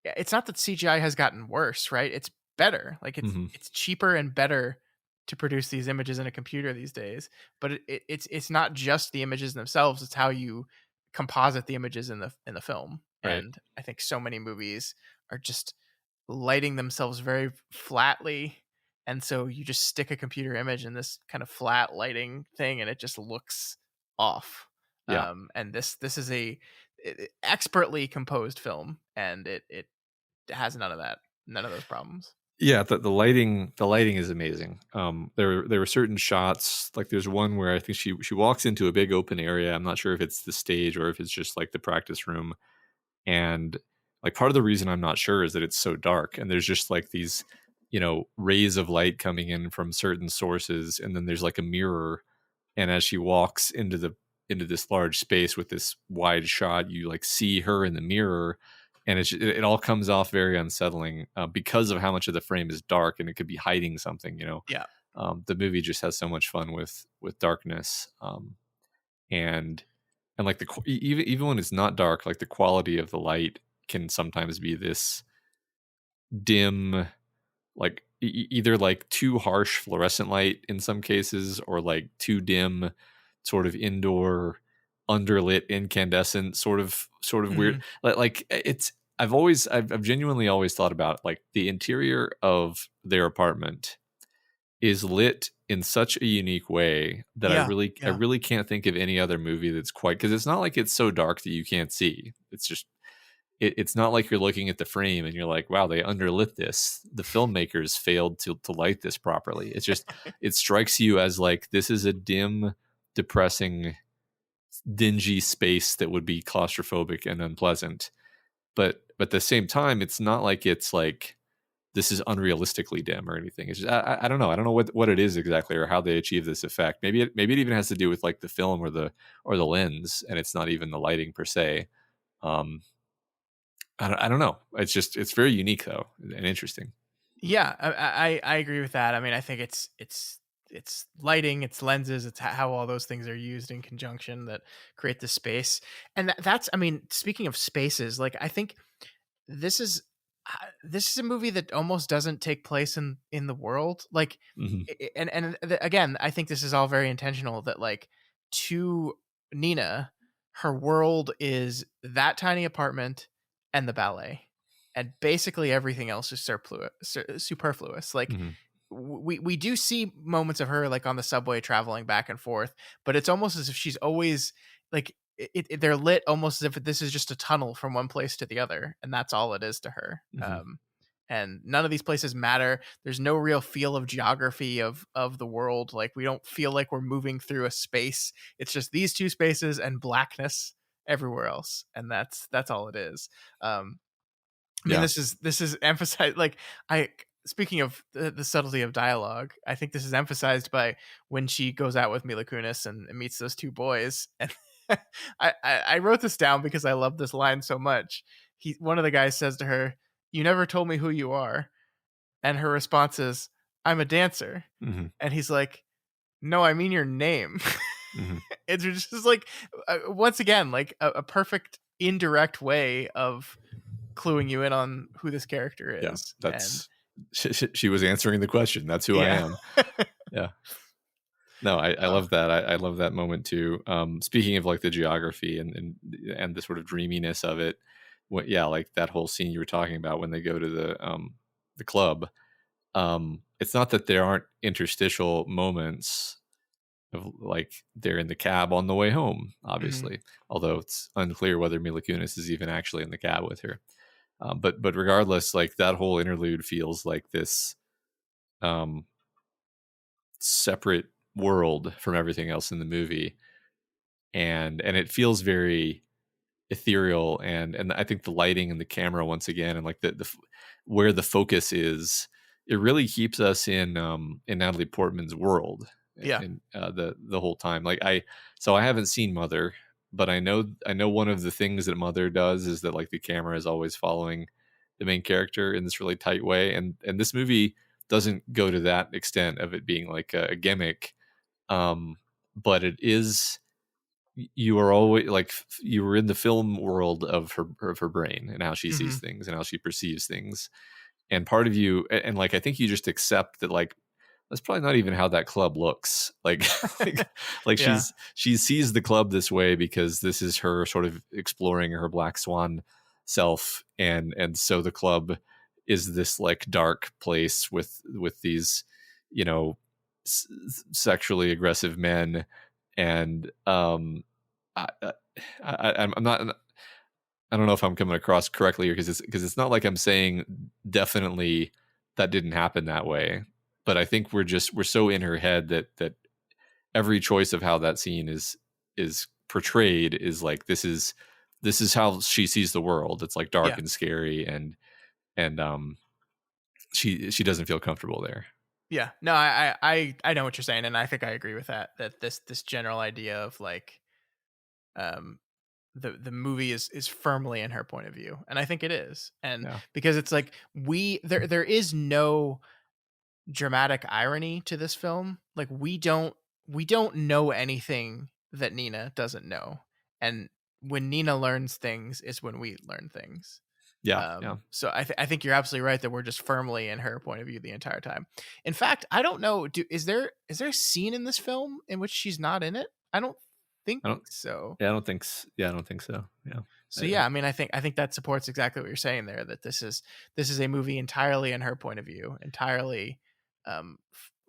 yeah, it's not that CGI has gotten worse, right? It's better. Like, Hmm. it's cheaper and better to produce these images in a computer these days. But it's not just the images themselves; it's how you composite the images in the film. Right. And I think so many movies are just lighting themselves very flatly, and so you just stick a computer image in this kind of flat lighting thing, and it just looks off. Yeah, And this is a expertly composed film, and it has none of those problems. yeah. The lighting is amazing. There were certain shots, like there's one where I think she walks into a big open area. I'm not sure if it's the stage or if it's just like the practice room. And like, part of the reason I'm not sure is that it's so dark, and there's just like these, rays of light coming in from certain sources, and then there's like a mirror. And as she walks into this large space with this wide shot, you like see her in the mirror, and it all comes off very unsettling, because of how much of the frame is dark, and it could be hiding something. Yeah. The movie just has so much fun with darkness, and like even when it's not dark, like the quality of the light can sometimes be this dim, like either like too harsh fluorescent light in some cases, or like too dim, sort of indoor underlit incandescent, sort of weird. Mhm. Like, I've genuinely always thought about, like, the interior of their apartment is lit in such a unique way that Yeah. I Yeah. really can't think of any other movie that's quite, because it's not like it's so dark that you can't see. It's just it's not like you're looking at the frame and you're like, wow, they underlit this. The filmmakers failed to light this properly. It's just, it strikes you as like, this is a dim, depressing, dingy space that would be claustrophobic and unpleasant. But at the same time, it's not like it's like, this is unrealistically dim or anything. It's just, I don't know. I don't know what it is exactly, or how they achieve this effect. Maybe it even has to do with like the film or the lens, and it's not even the lighting per se. Um, I don't know. It's very unique though, and interesting. Yeah, I agree with that. I mean, I think it's lighting, it's lenses, it's how all those things are used in conjunction that create the space. And that's, I mean, speaking of spaces, like I think this is this is a movie that almost doesn't take place in the world, like Mhm. again, I think this is all very intentional, that like to Nina, her world is that tiny apartment and the ballet, and basically everything else is superfluous. Like Mhm. we do see moments of her like on the subway traveling back and forth, but it's almost as if she's always like they're lit almost as if this is just a tunnel from one place to the other, and that's all it is to her. Mhm. And none of these places matter. There's no real feel of geography of the world. Like we don't feel like we're moving through a space. It's just these two spaces and blackness everywhere else, and that's all it is. I mean, Yeah. this is emphasized. Like I, speaking of the subtlety of dialogue, I think this is emphasized by when she goes out with Mila Kunis and meets those two boys. And I wrote this down because I love this line so much. One of the guys says to her, "You never told me who you are," and her response is, "I'm a dancer." Mhm. And he's like, "No, I mean your name." Mhm. It's just like once again, like a perfect indirect way of cluing you in on who this character Yeah, is. And that's she was answering the question. That's who I yeah. am. Yeah. No, I Oh, love that. I love that moment too. Speaking of like the geography and the sort of dreaminess of it, yeah, like that whole scene you were talking about when they go to the club. It's not that there aren't interstitial moments of like they're in the cab on the way home, mhm. obviously, although it's unclear whether Mila Kunis is even actually in the cab with her. But regardless, like that whole interlude feels like this um, separate world from everything else in the movie, and it feels very ethereal, and I think the lighting and the camera once again, and like where the focus is, it really keeps us in Natalie Portman's world, Yeah. and the whole time. Like I haven't seen Mother, but I know one of the things that Mother does is that like the camera is always following the main character in this really tight way, and this movie doesn't go to that extent of it being like a gimmick, um but it is, you are always like you were in the film world of her brain and how she sees Mhm. things and how she perceives things, and part of you, and like I think you just accept that like that's probably not even how that club looks like. like, like Yeah. she sees the club this way because this is her sort of exploring her black swan self, and so the club is this like dark place with these, you know, sexually aggressive men, and I, I, I'm not, I don't know if I'm coming across correctly here, because it's not like I'm saying definitely that didn't happen that way, but I think we're so in her head that every choice of how that scene is portrayed is like this is how she sees the world. It's like dark Yeah. and scary, and she doesn't feel comfortable there. Yeah. No, I know what you're saying, and I think I agree with that. That this general idea of like um the movie is firmly in her point of view, and I think it is. And Yeah. because it's like there is no dramatic irony to this film. Like we don't know anything that Nina doesn't know, and when Nina learns things is when we learn things. Yeah. Yeah. So I think you're absolutely right that we're just firmly in her point of view the entire time. In fact, I don't know. Is there a scene in this film in which she's not in it? I don't think I don't. so. Yeah. I don't think. Yeah. I don't think so. Yeah. So yeah, I mean, I think that supports exactly what you're saying there. That this is a movie entirely in her point of view, entirely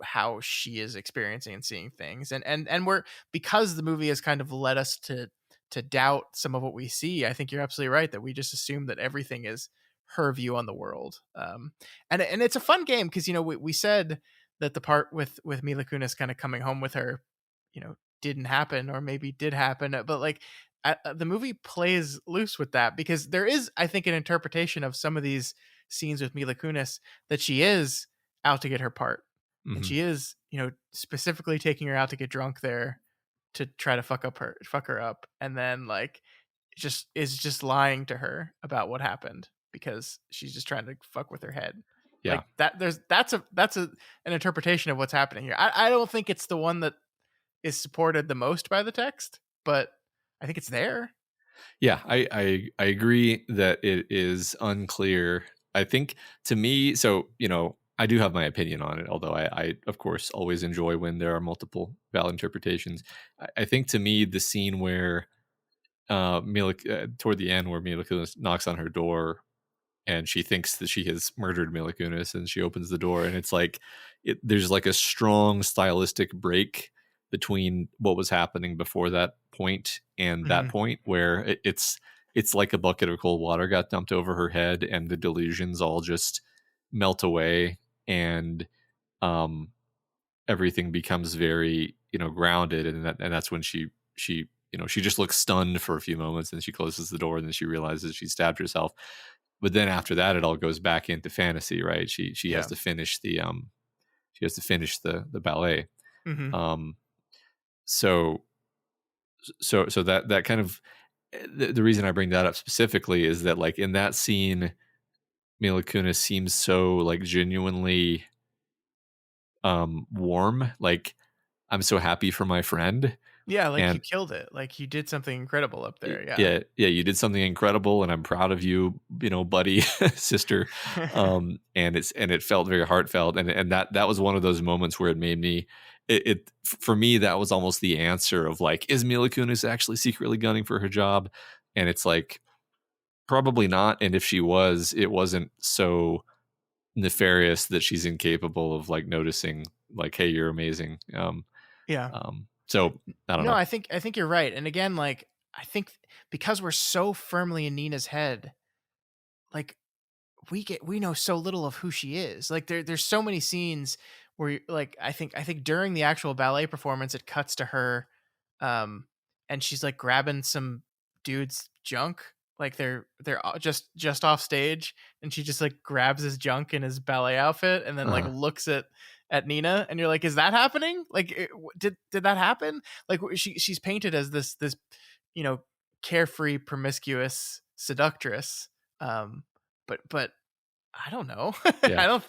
how she is experiencing and seeing things, and we're, because the movie has kind of led us to doubt some of what we see. I think you're absolutely right that we just assume that everything is her view on the world. And it's a fun game because we said that the part with Mila Kunis kind of coming home with her, didn't happen, or maybe did happen, but like the movie plays loose with that, because there is, I think, an interpretation of some of these scenes with Mila Kunis that she is out to get her part, and Hmm. she is, specifically taking her out to get drunk there to try to fuck her up, and then like just lying to her about what happened because she's just trying to fuck with her head. Yeah. Like that's an interpretation of what's happening here. I don't think it's the one that is supported the most by the text, but I think it's there. Yeah, I agree that it is unclear. I think, to me, so, I do have my opinion on it, although I of course always enjoy when there are multiple valid interpretations. I think, to me, the scene where toward the end, where Mila Kunis knocks on her door and she thinks that she has murdered Mila Kunis, and she opens the door, and it's like there's like a strong stylistic break between what was happening before that point and that point, where it's like a bucket of cold water got dumped over her head, and the delusions all just melt away, and um everything becomes very, grounded, and that's when she just looks stunned for a few moments, and she closes the door, and then she realizes she stabbed herself. But then after that, it all goes back into fantasy, right? She has to finish the ballet. um so that kind of, the reason I bring that up specifically is that, like, in that scene, Mila Kunis seems so, like, genuinely warm, like, I'm so happy for my friend. Yeah, like you And killed it. Like you did something incredible up there. Yeah. yeah, you did something incredible, and I'm proud of you, buddy, sister. And it felt very heartfelt, and that was one of those moments where it made me, for me, that was almost the answer of, like, is Mila Kunis actually secretly gunning for her job? And it's like, probably not, and if she was, it wasn't so nefarious that she's incapable of, like, noticing, like, hey, you're amazing. Yeah. So I don't No, know. I think you're right. And again, like I think because we're so firmly in Nina's head, like we know so little of who she is. Like there's so many scenes where like I think during the actual ballet performance it cuts to her and she's like grabbing some dude's junk, like they're just off stage, and she just like grabs his junk in his ballet outfit and then like looks at Nina, and you're like, is that happening? Like did that happen? Like she's painted as this you know carefree promiscuous seductress, but I don't know. Yeah. I don't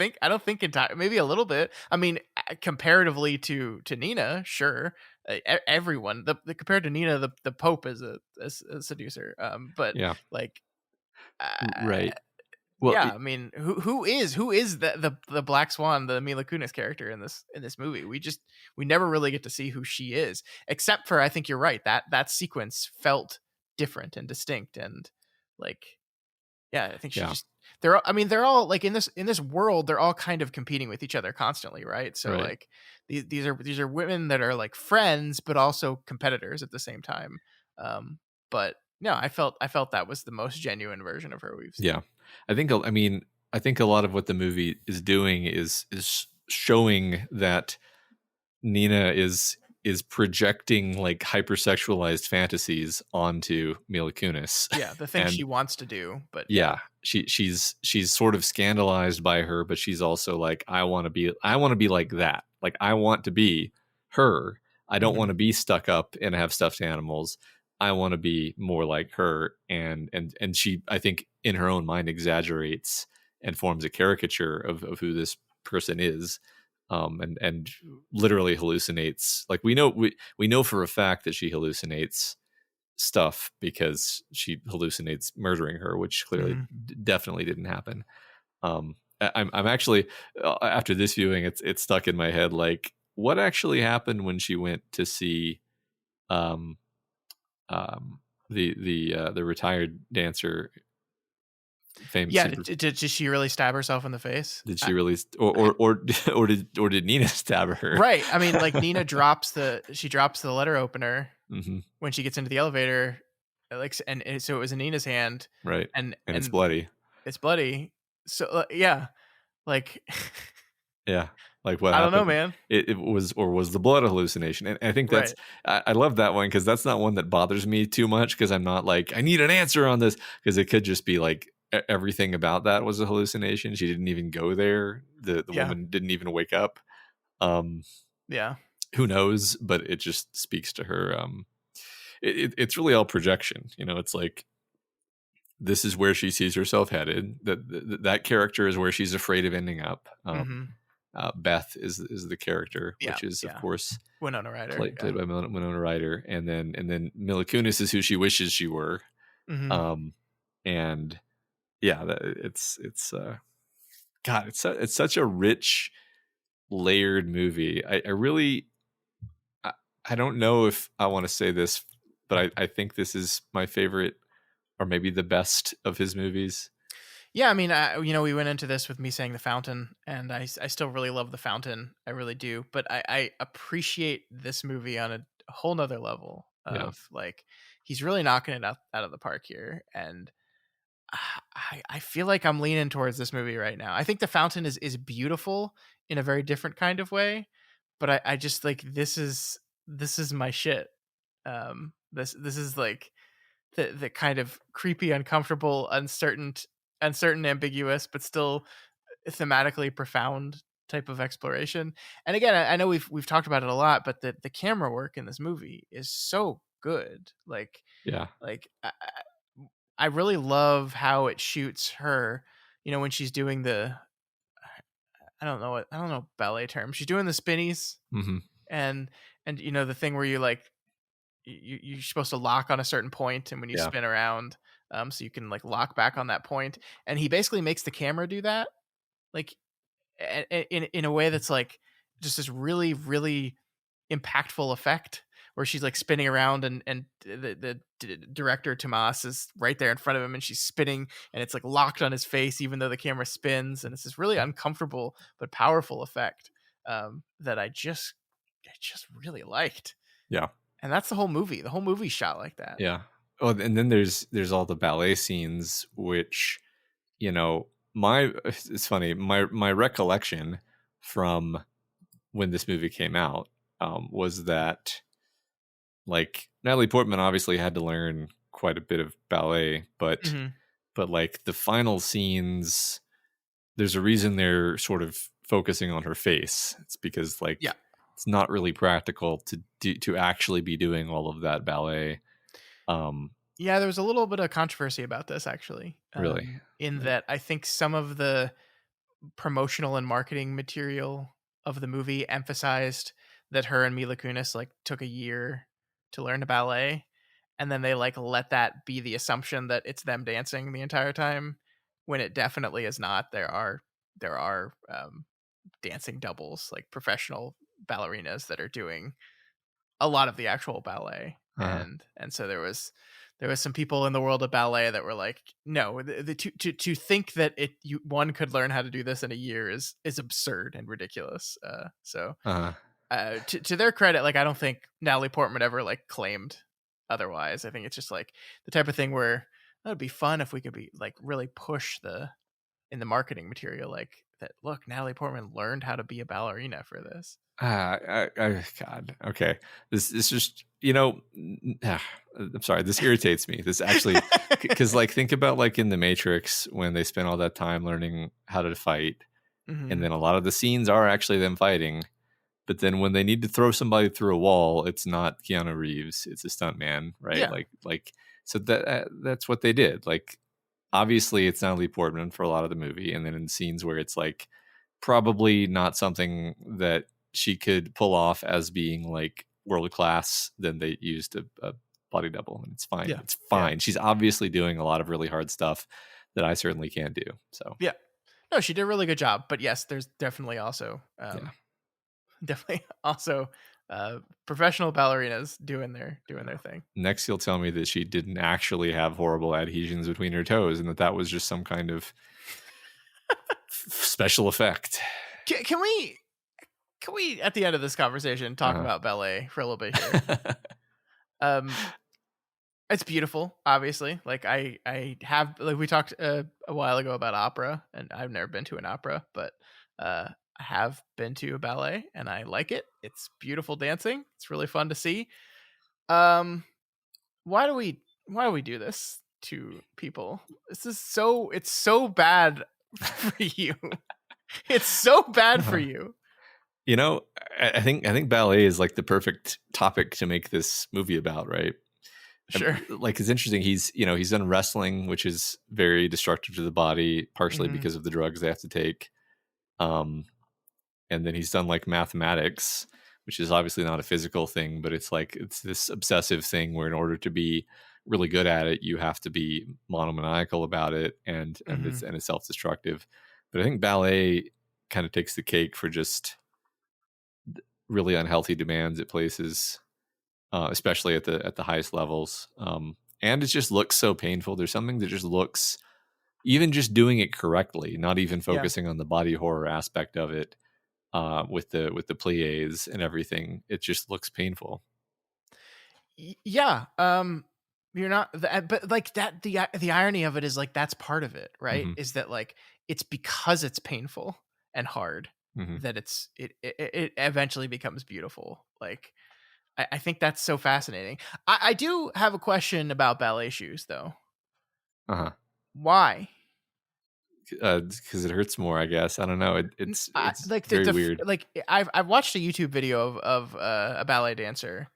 think entire, maybe a little bit. I mean, comparatively to Nina, sure. Everyone, the compared to Nina, the Pope is a seducer. But Yeah. like, Right. Well, yeah. I mean, who is the Black Swan, the Mila Kunis character in this movie? We never really get to see who she is, except for, I think you're right, that sequence felt different and distinct, and like, yeah, I think she just they're all like in this world, they're all kind of competing with each other constantly, right? So Right. like these are women that are like friends but also competitors at the same time. But no, I felt that was the most genuine version of her we've seen. Yeah. I think a lot of what the movie is doing is showing that Nina is projecting, like, hypersexualized fantasies onto Mila Kunis. Yeah, the thing And she wants to do, but yeah, she's sort of scandalized by her, but she's also like, I want to be like that. Like, I want to be her. I don't want to be stuck up and have stuffed animals. I want to be more like her. And she, I think, in her own mind, exaggerates and forms a caricature of who this person is. And literally hallucinates. Like, we know for a fact that she hallucinates stuff because she hallucinates murdering her, which clearly definitely didn't happen. I'm actually, after this viewing, it's stuck in my head, like, what actually happened when she went to see the retired dancer, famous. yeah, did she really stab herself in the face? Did she really, or did Nina stab her? Right. I mean, like Nina drops the letter opener when she gets into the elevator, like, and so it was in Nina's hand, Right, and it's bloody. It's bloody. So yeah, like Yeah, like, what I happened? don't know, man. It was the blood a hallucination, and I think that's I love that one, because that's not one that bothers me too much, because I'm not like, I need an answer on this, because it could just be like everything about that was a hallucination. She didn't even go there. The woman didn't even wake up. Yeah. Who knows? But it just speaks to her. It's really all projection. It's like this is where she sees herself headed. That character is where she's afraid of ending up. Beth is the character, Yeah, which is of yeah. course Winona Ryder, played by Winona Ryder, and then Mila Kunis is who she wishes she were. And yeah, it's God, it's such a rich, layered movie. I really, I don't know if I want to say this, but I think this is my favorite, or maybe the best of his movies. Yeah, I mean, we went into this with me saying The Fountain, and I still really love The Fountain. I really do. But I appreciate this movie on a whole nother level of like, he's really knocking it out of the park here. And I feel like I'm leaning towards this movie right now. I think The Fountain is beautiful in a very different kind of way. But I just like, this is my shit. This is like the kind of creepy, uncomfortable, uncertain, ambiguous, but still thematically profound type of exploration. And again, I know we've talked about it a lot, but the camera work in this movie is so good. Like I really love how it shoots her. When she's doing the I don't know ballet term. She's doing the spinnies, and the thing where you like you're supposed to lock on a certain point, and when you spin around, so you can like lock back on that point, and he basically makes the camera do that, like in a way that's like just this really, really impactful effect where she's like spinning around, and the director Tomas is right there in front of him, and she's spinning, and it's like locked on his face even though the camera spins, and it's this really uncomfortable but powerful effect that I just really liked. Yeah. And that's the whole movie. The whole movie's shot like that. Yeah. Oh, and then there's all the ballet scenes, which, it's funny. My recollection from when this movie came out was that, like, Natalie Portman obviously had to learn quite a bit of ballet, but like the final scenes, there's a reason they're sort of focusing on her face. It's because it's not really practical to actually be doing all of that ballet. Yeah, there was a little bit of controversy about this, actually. Really? In that I think some of the promotional and marketing material of the movie emphasized that her and Mila Kunis like took a year to learn the ballet, and then they like let that be the assumption that it's them dancing the entire time, when it definitely is not. There are dancing doubles, like professional ballerinas that are doing a lot of the actual ballet. And so there was some people in the world of ballet that were like, no, to think that one could learn how to do this in a year is absurd and ridiculous. To their credit, like, I don't think Natalie Portman ever like claimed otherwise. I think it's just like the type of thing where that would be fun if we could be like really push in the marketing material, like that. Look, Natalie Portman learned how to be a ballerina for this. God. Okay. This just, I'm sorry. This irritates me. This actually, because like, think about like in The Matrix when they spend all that time learning how to fight. And then a lot of the scenes are actually them fighting. But then when they need to throw somebody through a wall, it's not Keanu Reeves. It's a stuntman, right? Yeah. Like, so that's what they did. Like, obviously it's Natalie Portman for a lot of the movie. And then in scenes where it's like probably not something that she could pull off as being like world class, then they used a body double, and it's fine. It's fine. She's obviously doing a lot of really hard stuff that I certainly can't do. So no, she did a really good job. But yes, there's definitely also professional ballerinas doing their thing. Next, you'll tell me that she didn't actually have horrible adhesions between her toes, and that was just some kind of special effect. Can we at the end of this conversation talk about ballet for a little bit here? It's beautiful, obviously. Like I have, like we talked a while ago about opera, and I've never been to an opera, but I have been to a ballet, and I like it. It's beautiful dancing. It's really fun to see. Why do we do this to people? It's so bad for you. It's so bad for you. I think ballet is like the perfect topic to make this movie about, right? Sure. Like, it's interesting. He's done wrestling, which is very destructive to the body, partially Mhm. because of the drugs they have to take. Um, and then he's done like mathematics, which is obviously not a physical thing, but it's this obsessive thing where in order to be really good at it, you have to be monomaniacal about it, and Mhm. it's self-destructive. But I think ballet kind of takes the cake for just really unhealthy demands it places, especially at the highest levels. And it just looks so painful. There's something that just looks, even just doing it correctly, not even Yeah. focusing on the body horror aspect of it, with the plies and everything, it just looks painful. Yeah. You're not but like that the irony of it is like that's part of it, right? Hmm. Is that like it's because it's painful and hard Hmm. that it eventually becomes beautiful. Like I think that's so fascinating. I do have a question about ballet shoes though. Uh-huh. Why? Because it hurts more, I guess. I don't know. It's Like very weird. like I've watched a YouTube video of a ballet dancer,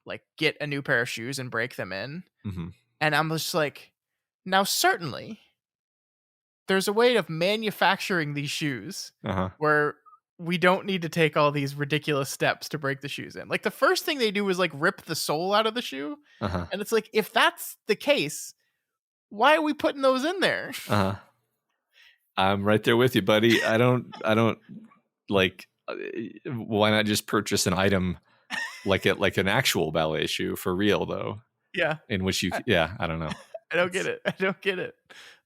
like get a new pair of shoes and break them in, Hmm. and I'm just like, now certainly there's a way of manufacturing these shoes Uh-huh. where we don't need to take all these ridiculous steps to break the shoes in. Like the first thing they do is like rip the sole out of the shoe, Uh-huh. and it's like if that's the case, why are we putting those in there? Uh-huh. I'm right there with you, buddy. I don't like, why not just purchase an item like an actual ballet shoe for real though, Yeah. in which I don't know. I don't get it. I don't get it.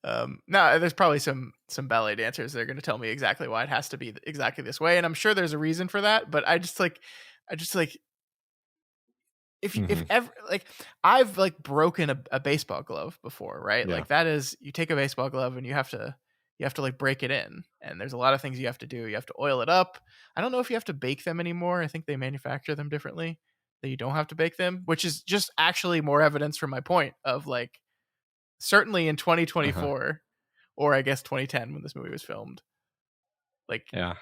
No, there's probably some ballet dancers that are going to tell me exactly why it has to be exactly this way, and I'm sure there's a reason for that. But I just like if Mhm. ever like I've like broken a baseball glove before, right? Yeah. Like that is you take a baseball glove and you have to like break it in, and there's a lot of things you have to do. You have to oil it up. I don't know if you have to bake them anymore. I think they manufacture them differently. That you don't have to bake them, which is just actually more evidence for my point of like certainly in Uh-huh. 2024 or I guess 2010 when this movie was filmed. Like Yeah.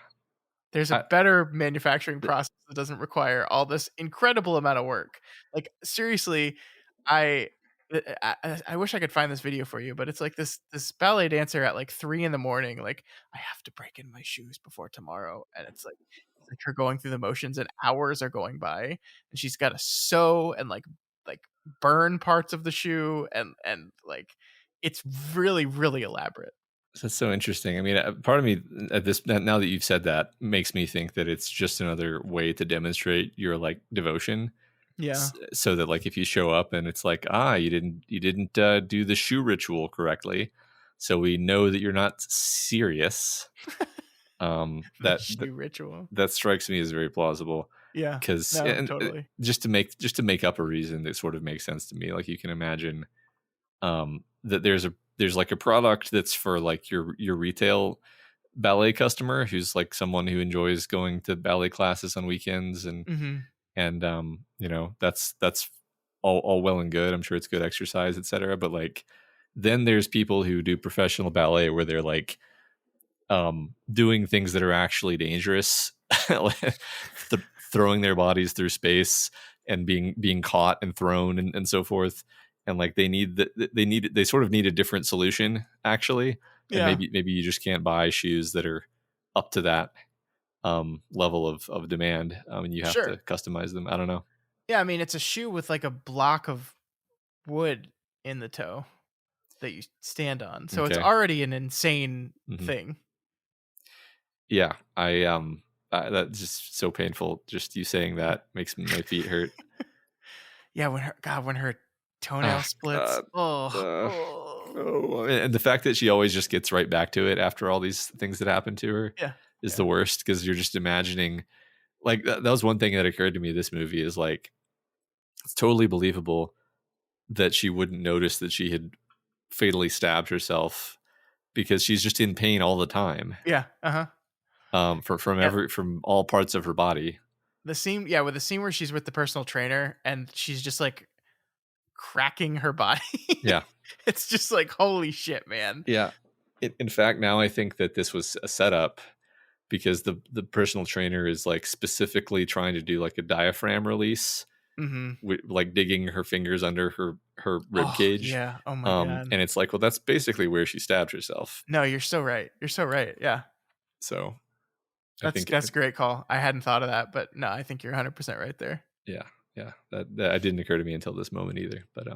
there's a I, better manufacturing process that doesn't require all this incredible amount of work. Like seriously, I I wish I could find this video for you, but it's like this ballet dancer at like 3 in the morning. Like I have to break in my shoes before tomorrow, and it's like her going through the motions, and hours are going by, and she's got to sew and like burn parts of the shoe, and like it's really elaborate. That's so interesting. I mean, part of me at this, now that you've said that, makes me think that it's just another way to demonstrate your like devotion. Yeah, So that like if you show up and it's like, you didn't do the shoe ritual correctly, so we know that you're not serious. the That shoe ritual. that strikes me as very plausible, Yeah, because no, totally. just to make up a reason that sort of makes sense to me. Like you can imagine, that there's like a product that's for like your retail ballet customer who's like someone who enjoys going to ballet classes on weekends, Hmm. and that's all well and good. I'm sure it's good exercise, etc. But like, then there's people who do professional ballet where they're like, doing things that are actually dangerous, throwing their bodies through space and being caught and thrown, and so forth. And like they sort of need a different solution actually. And Yeah, maybe you just can't buy shoes that are up to that, level of demand, and you have to sure. customize them. I don't know. Yeah, I mean it's a shoe with like a block of wood in the toe that you stand on, so it's Okay. already an insane Hmm. thing. Yeah, that's just so painful. Just you saying that makes my feet hurt. Yeah, when her toenail Oh splits. God. Oh, Uh, oh. oh, and the fact that she always just gets right back to it after all these things that happen to her Yeah, is yeah, the worst, because you're just imagining, like, that was one thing that occurred to me. This movie is like, it's totally believable that she wouldn't notice that she had fatally stabbed herself, because she's just in pain all the time, yeah. Uh-huh. Yeah, from all parts of her body. the scene. Yeah, with the scene where she's with the personal trainer and she's just like cracking her body. Yeah. It's just like holy shit, man. Yeah. In fact, now I think that this was a setup, because the personal trainer is like specifically trying to do like a diaphragm release, like digging her fingers under her rib Oh cage. yeah. Oh my god. And it's like, well, that's basically where she stabbed herself. No, you're so right. You're so right. Yeah. So I That's think a great call. I hadn't thought of that, but no, I think you're 100% right there. yeah, that didn't occur to me until this moment either. But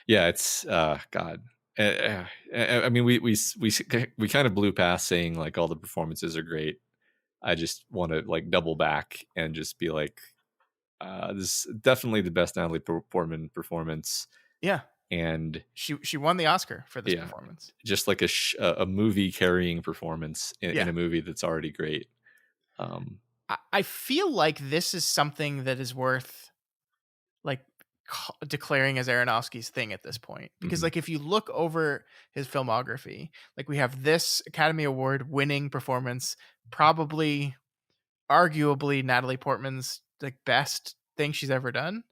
yeah, it's God. I mean, we kind of blew past saying like all the performances are great. I just want to like double back and just be like, this is definitely the best Natalie Portman performance. Yeah, and she won the Oscar for this performance. Just like a movie carrying performance in a movie that's already great. I feel like this is something that is worth like declaring as Aronofsky's thing at this point, because like if you look over his filmography, like we have this Academy Award winning performance, probably arguably Natalie Portman's like best thing she's ever done.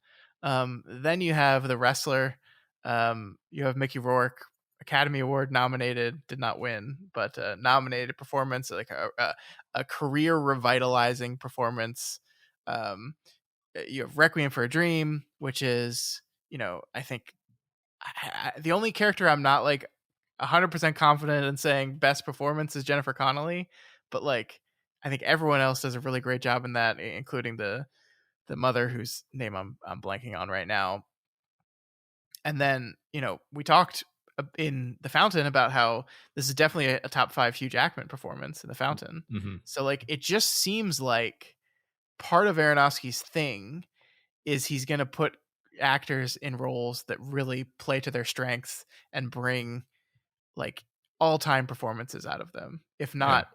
Then you have The Wrestler, you have Mickey Rourke, Academy Award nominated, did not win, but nominated performance, like a career revitalizing performance. You have Requiem for a Dream, which is, I think the only character I'm not like 100% confident in saying best performance is Jennifer Connelly, but like I think everyone else does a really great job in that, including the mother whose name I'm blanking on right now. And then, we talked in The Fountain about how this is definitely a top 5 Hugh Jackman performance in The Fountain. So like it just seems like part of Aronofsky's thing is he's going to put actors in roles that really play to their strengths and bring like all-time performances out of them. If not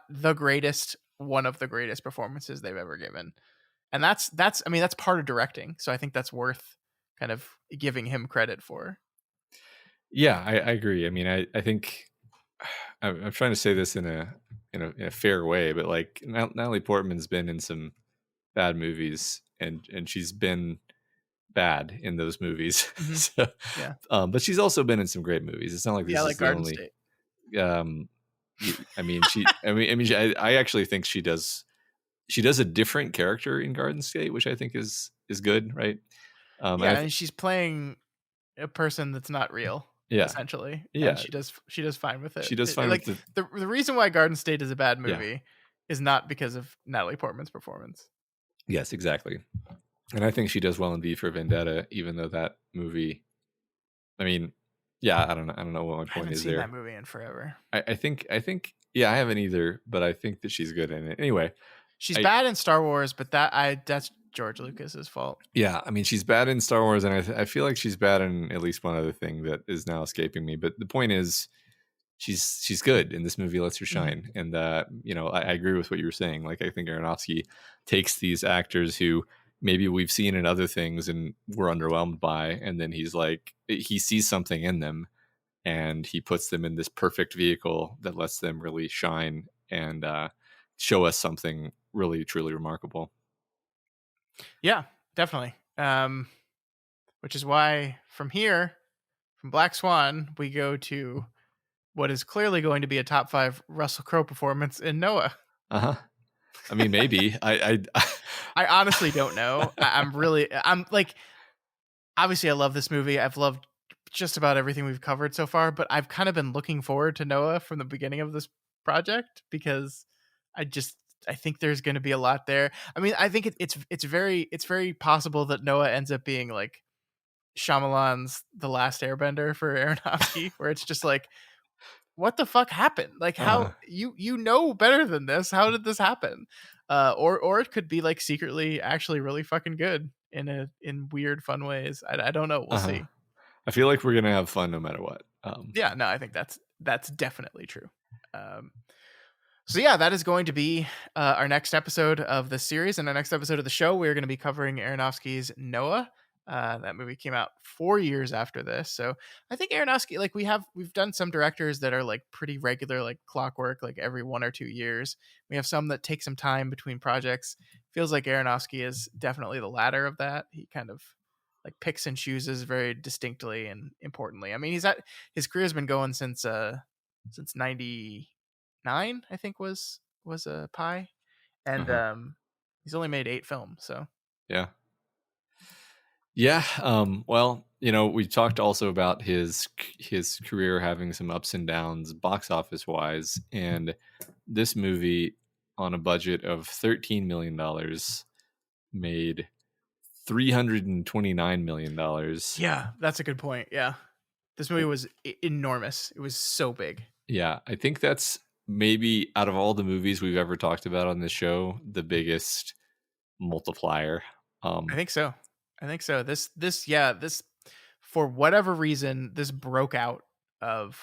the greatest, one of the greatest performances they've ever given. And that's part of directing. So I think that's worth kind of giving him credit for. Yeah, I agree. I mean, I think I'm trying to say this in a fair way, but like Natalie Portman's been in some bad movies and she's been bad in those movies. So, yeah. But she's also been in some great movies. It's not like this is like the Garden only State. I actually think she does a different character in Garden State, which I think is good, right? And she's playing a person that's not real. Yeah, essentially. Yeah, and she does fine with it. She does fine like with the reason why Garden State is a bad movie is not because of Natalie Portman's performance. Yes, exactly. And I think she does well in V for Vendetta, even though that movie. I mean, yeah, I don't know what my point is there. I haven't seen that movie in forever. I think I haven't either, but I think that she's good in it. Anyway, she's bad in Star Wars, but that's George Lucas's fault. Yeah, I mean, she's bad in Star Wars, and I feel like she's bad in at least one other thing that is now escaping me. But the point is, she's good, and this movie lets her shine. And I agree with what you were saying. Like, I think Aronofsky takes these actors who maybe we've seen in other things and we're underwhelmed by, and then he's like, he sees something in them, and he puts them in this perfect vehicle that lets them really shine and show us something really, truly remarkable. Yeah, definitely. Which is why from Black Swan, we go to what is clearly going to be a top 5 Russell Crowe performance in Noah. I mean, maybe. I honestly don't know. I'm like, obviously I love this movie. I've loved just about everything we've covered so far, but I've kind of been looking forward to Noah from the beginning of this project because I think there's going to be a lot there. I mean, I think it's very possible that Noah ends up being like Shyamalan's The Last Airbender for Aronofsky, where it's just like, what the fuck happened? Like, how you know better than this? How did this happen? Or it could be like secretly actually really fucking good in weird fun ways. I don't know. We'll see. I feel like we're gonna have fun no matter what. Yeah, no, I think that's definitely true. So yeah, that is going to be our next episode of the series, and our next episode of the show. We're going to be covering Aronofsky's Noah. That movie came out 4 years after this, so I think Aronofsky, like we've done some directors that are like pretty regular, like clockwork, like every 1 or 2 years. We have some that take some time between projects. Feels like Aronofsky is definitely the latter of that. He kind of like picks and chooses very distinctly and importantly. I mean, his career has been going since 99, I think was a Pi, and he's only made 8 films. So yeah, Yeah. Well, we talked also about his career having some ups and downs box office wise, and this movie on a budget of $13 million made $329 million. Yeah, that's a good point. Yeah. This movie was enormous. It was so big. Yeah, I think that's maybe out of all the movies we've ever talked about on this show, the biggest multiplier. I think so. This for whatever reason, this broke out of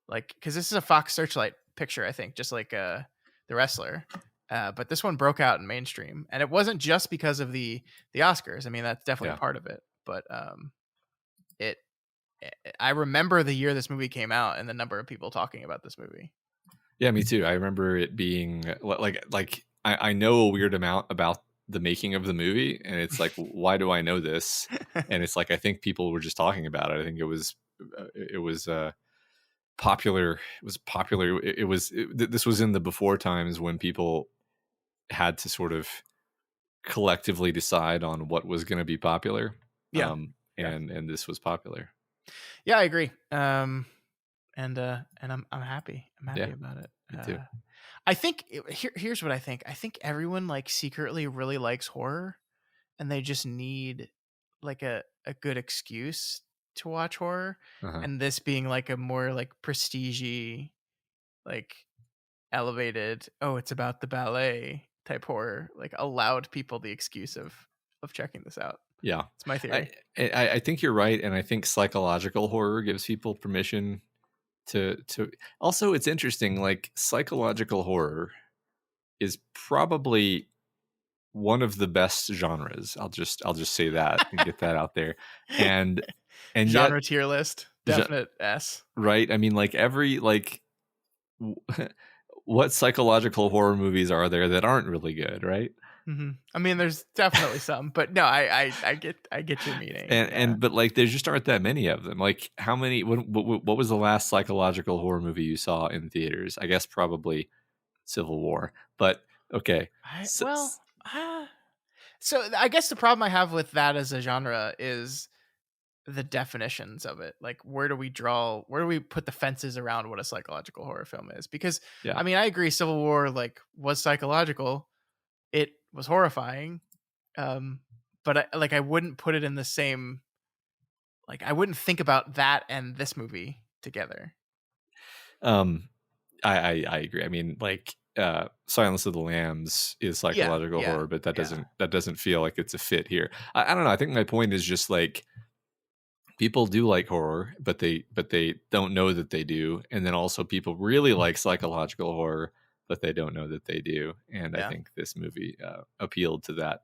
because this is a Fox Searchlight picture, I think, just like The Wrestler. But this one broke out in mainstream, and it wasn't just because of the Oscars. I mean, that's definitely a part of it, but it. I remember the year this movie came out and the number of people talking about this movie. Yeah, me too. I remember it being like I know a weird amount about the making of the movie, and it's like, why do I know this? And it's like, I think people were just talking about it. I think it was popular. It was popular. This was in the before times when people had to sort of collectively decide on what was going to be popular. Yeah. And this was popular. Yeah, I agree. And I'm happy. I'm happy about it. Me too. I think here's what I think. I think everyone secretly really likes horror, and they just need a good excuse to watch horror. And this being a more prestige-y, elevated, oh, it's about the ballet type horror, allowed people the excuse of checking this out. Yeah, it's my theory. I think you're right, and I think psychological horror gives people permission to. Also, it's interesting. Psychological horror is probably one of the best genres. I'll just say that and get that out there. And genre tier list, definite S. Right. I mean, what psychological horror movies are there that aren't really good, right? Mm-hmm. I mean, there's definitely some, but no, I get your meaning. But there just aren't that many of them. How many? What was the last psychological horror movie you saw in theaters? I guess probably Civil War. But okay, so I guess the problem I have with that as a genre is the definitions of it. Where do we put the fences around what a psychological horror film is? Because I mean, I agree, Civil War was psychological. It was horrifying, but I wouldn't put it in the same. I wouldn't think about that and this movie together. I agree. I mean, Silence of the Lambs is psychological horror, but that doesn't feel like it's a fit here. I don't know. I think my point is just people do like horror, but they don't know that they do, and then also people really like psychological horror, but they don't know that they do. And I think this movie appealed to that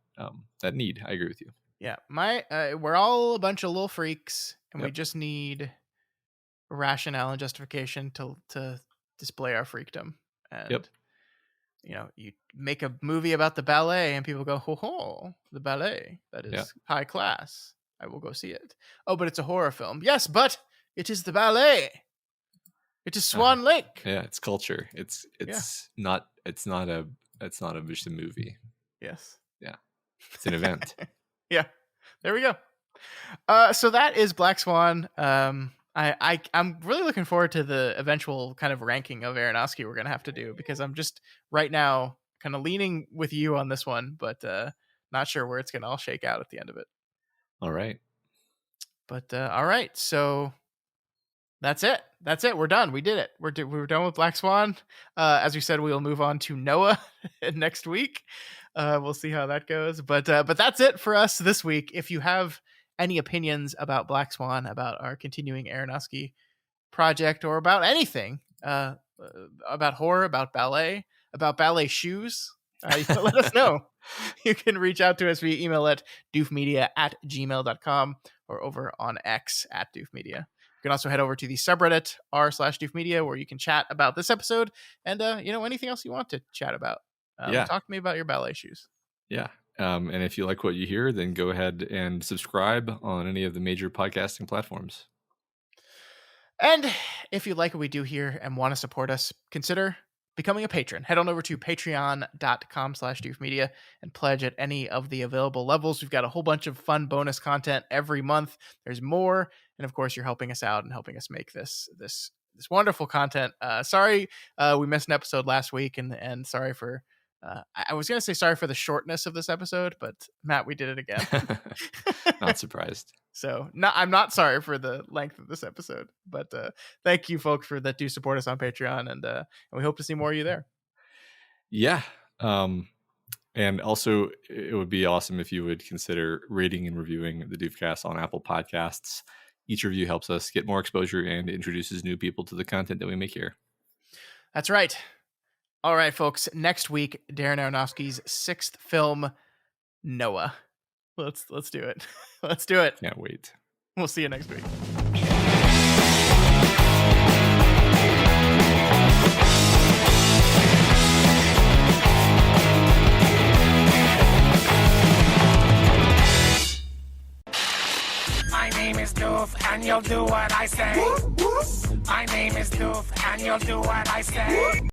need. I agree with you. Yeah, we're all a bunch of little freaks, and we just need rationale and justification to display our freakdom. And you make a movie about the ballet, and people go, "Ho, the ballet! That is high class. I will go see it." Oh, but it's a horror film. Yes, but it is the ballet. It is Swan Lake. Yeah, it's culture. It's not just a movie. Yes. Yeah. It's an event. Yeah. There we go. So that is Black Swan. I'm really looking forward to the eventual kind of ranking of Aronofsky we're gonna have to do, because I'm just right now kind of leaning with you on this one, but not sure where it's gonna all shake out at the end of it. All right. But all right, so that's it. We're done. We did it. We're done with Black Swan. As we said, we will move on to Noah next week. We'll see how that goes. But that's it for us this week. If you have any opinions about Black Swan, about our continuing Aronofsky project, or about anything, about horror, about ballet shoes, let us know. You can reach out to us via email at doofmedia@gmail.com or over on X @doofmedia. You can also head over to the subreddit r/doofmedia, where you can chat about this episode and anything else you want to chat about. Talk to me about your ballet shoes. Yeah. And if you like what you hear, then go ahead and subscribe on any of the major podcasting platforms. And if you like what we do here and want to support us, consider becoming a patron. Head on over to patreon.com/doofmedia and pledge at any of the available levels. We've got a whole bunch of fun bonus content every month. There's more. And of course, you're helping us out and helping us make this wonderful content. Sorry, we missed an episode last week, and sorry for, I was going to say sorry for the shortness of this episode, but Matt, we did it again. Not surprised. So I'm not sorry for the length of this episode, but thank you folks that do support us on Patreon, and we hope to see more of you there. Yeah. And also, it would be awesome if you would consider rating and reviewing the Doofcast on Apple Podcasts. Each review helps us get more exposure and introduces new people to the content that we make here. That's right. All right, folks. Next week, Darren Aronofsky's 6th film, Noah. Let's do it. Let's do it. Can't wait. We'll see you next week. My name is Doof, and you'll do what I say. My name is Doof, and you'll do what I say.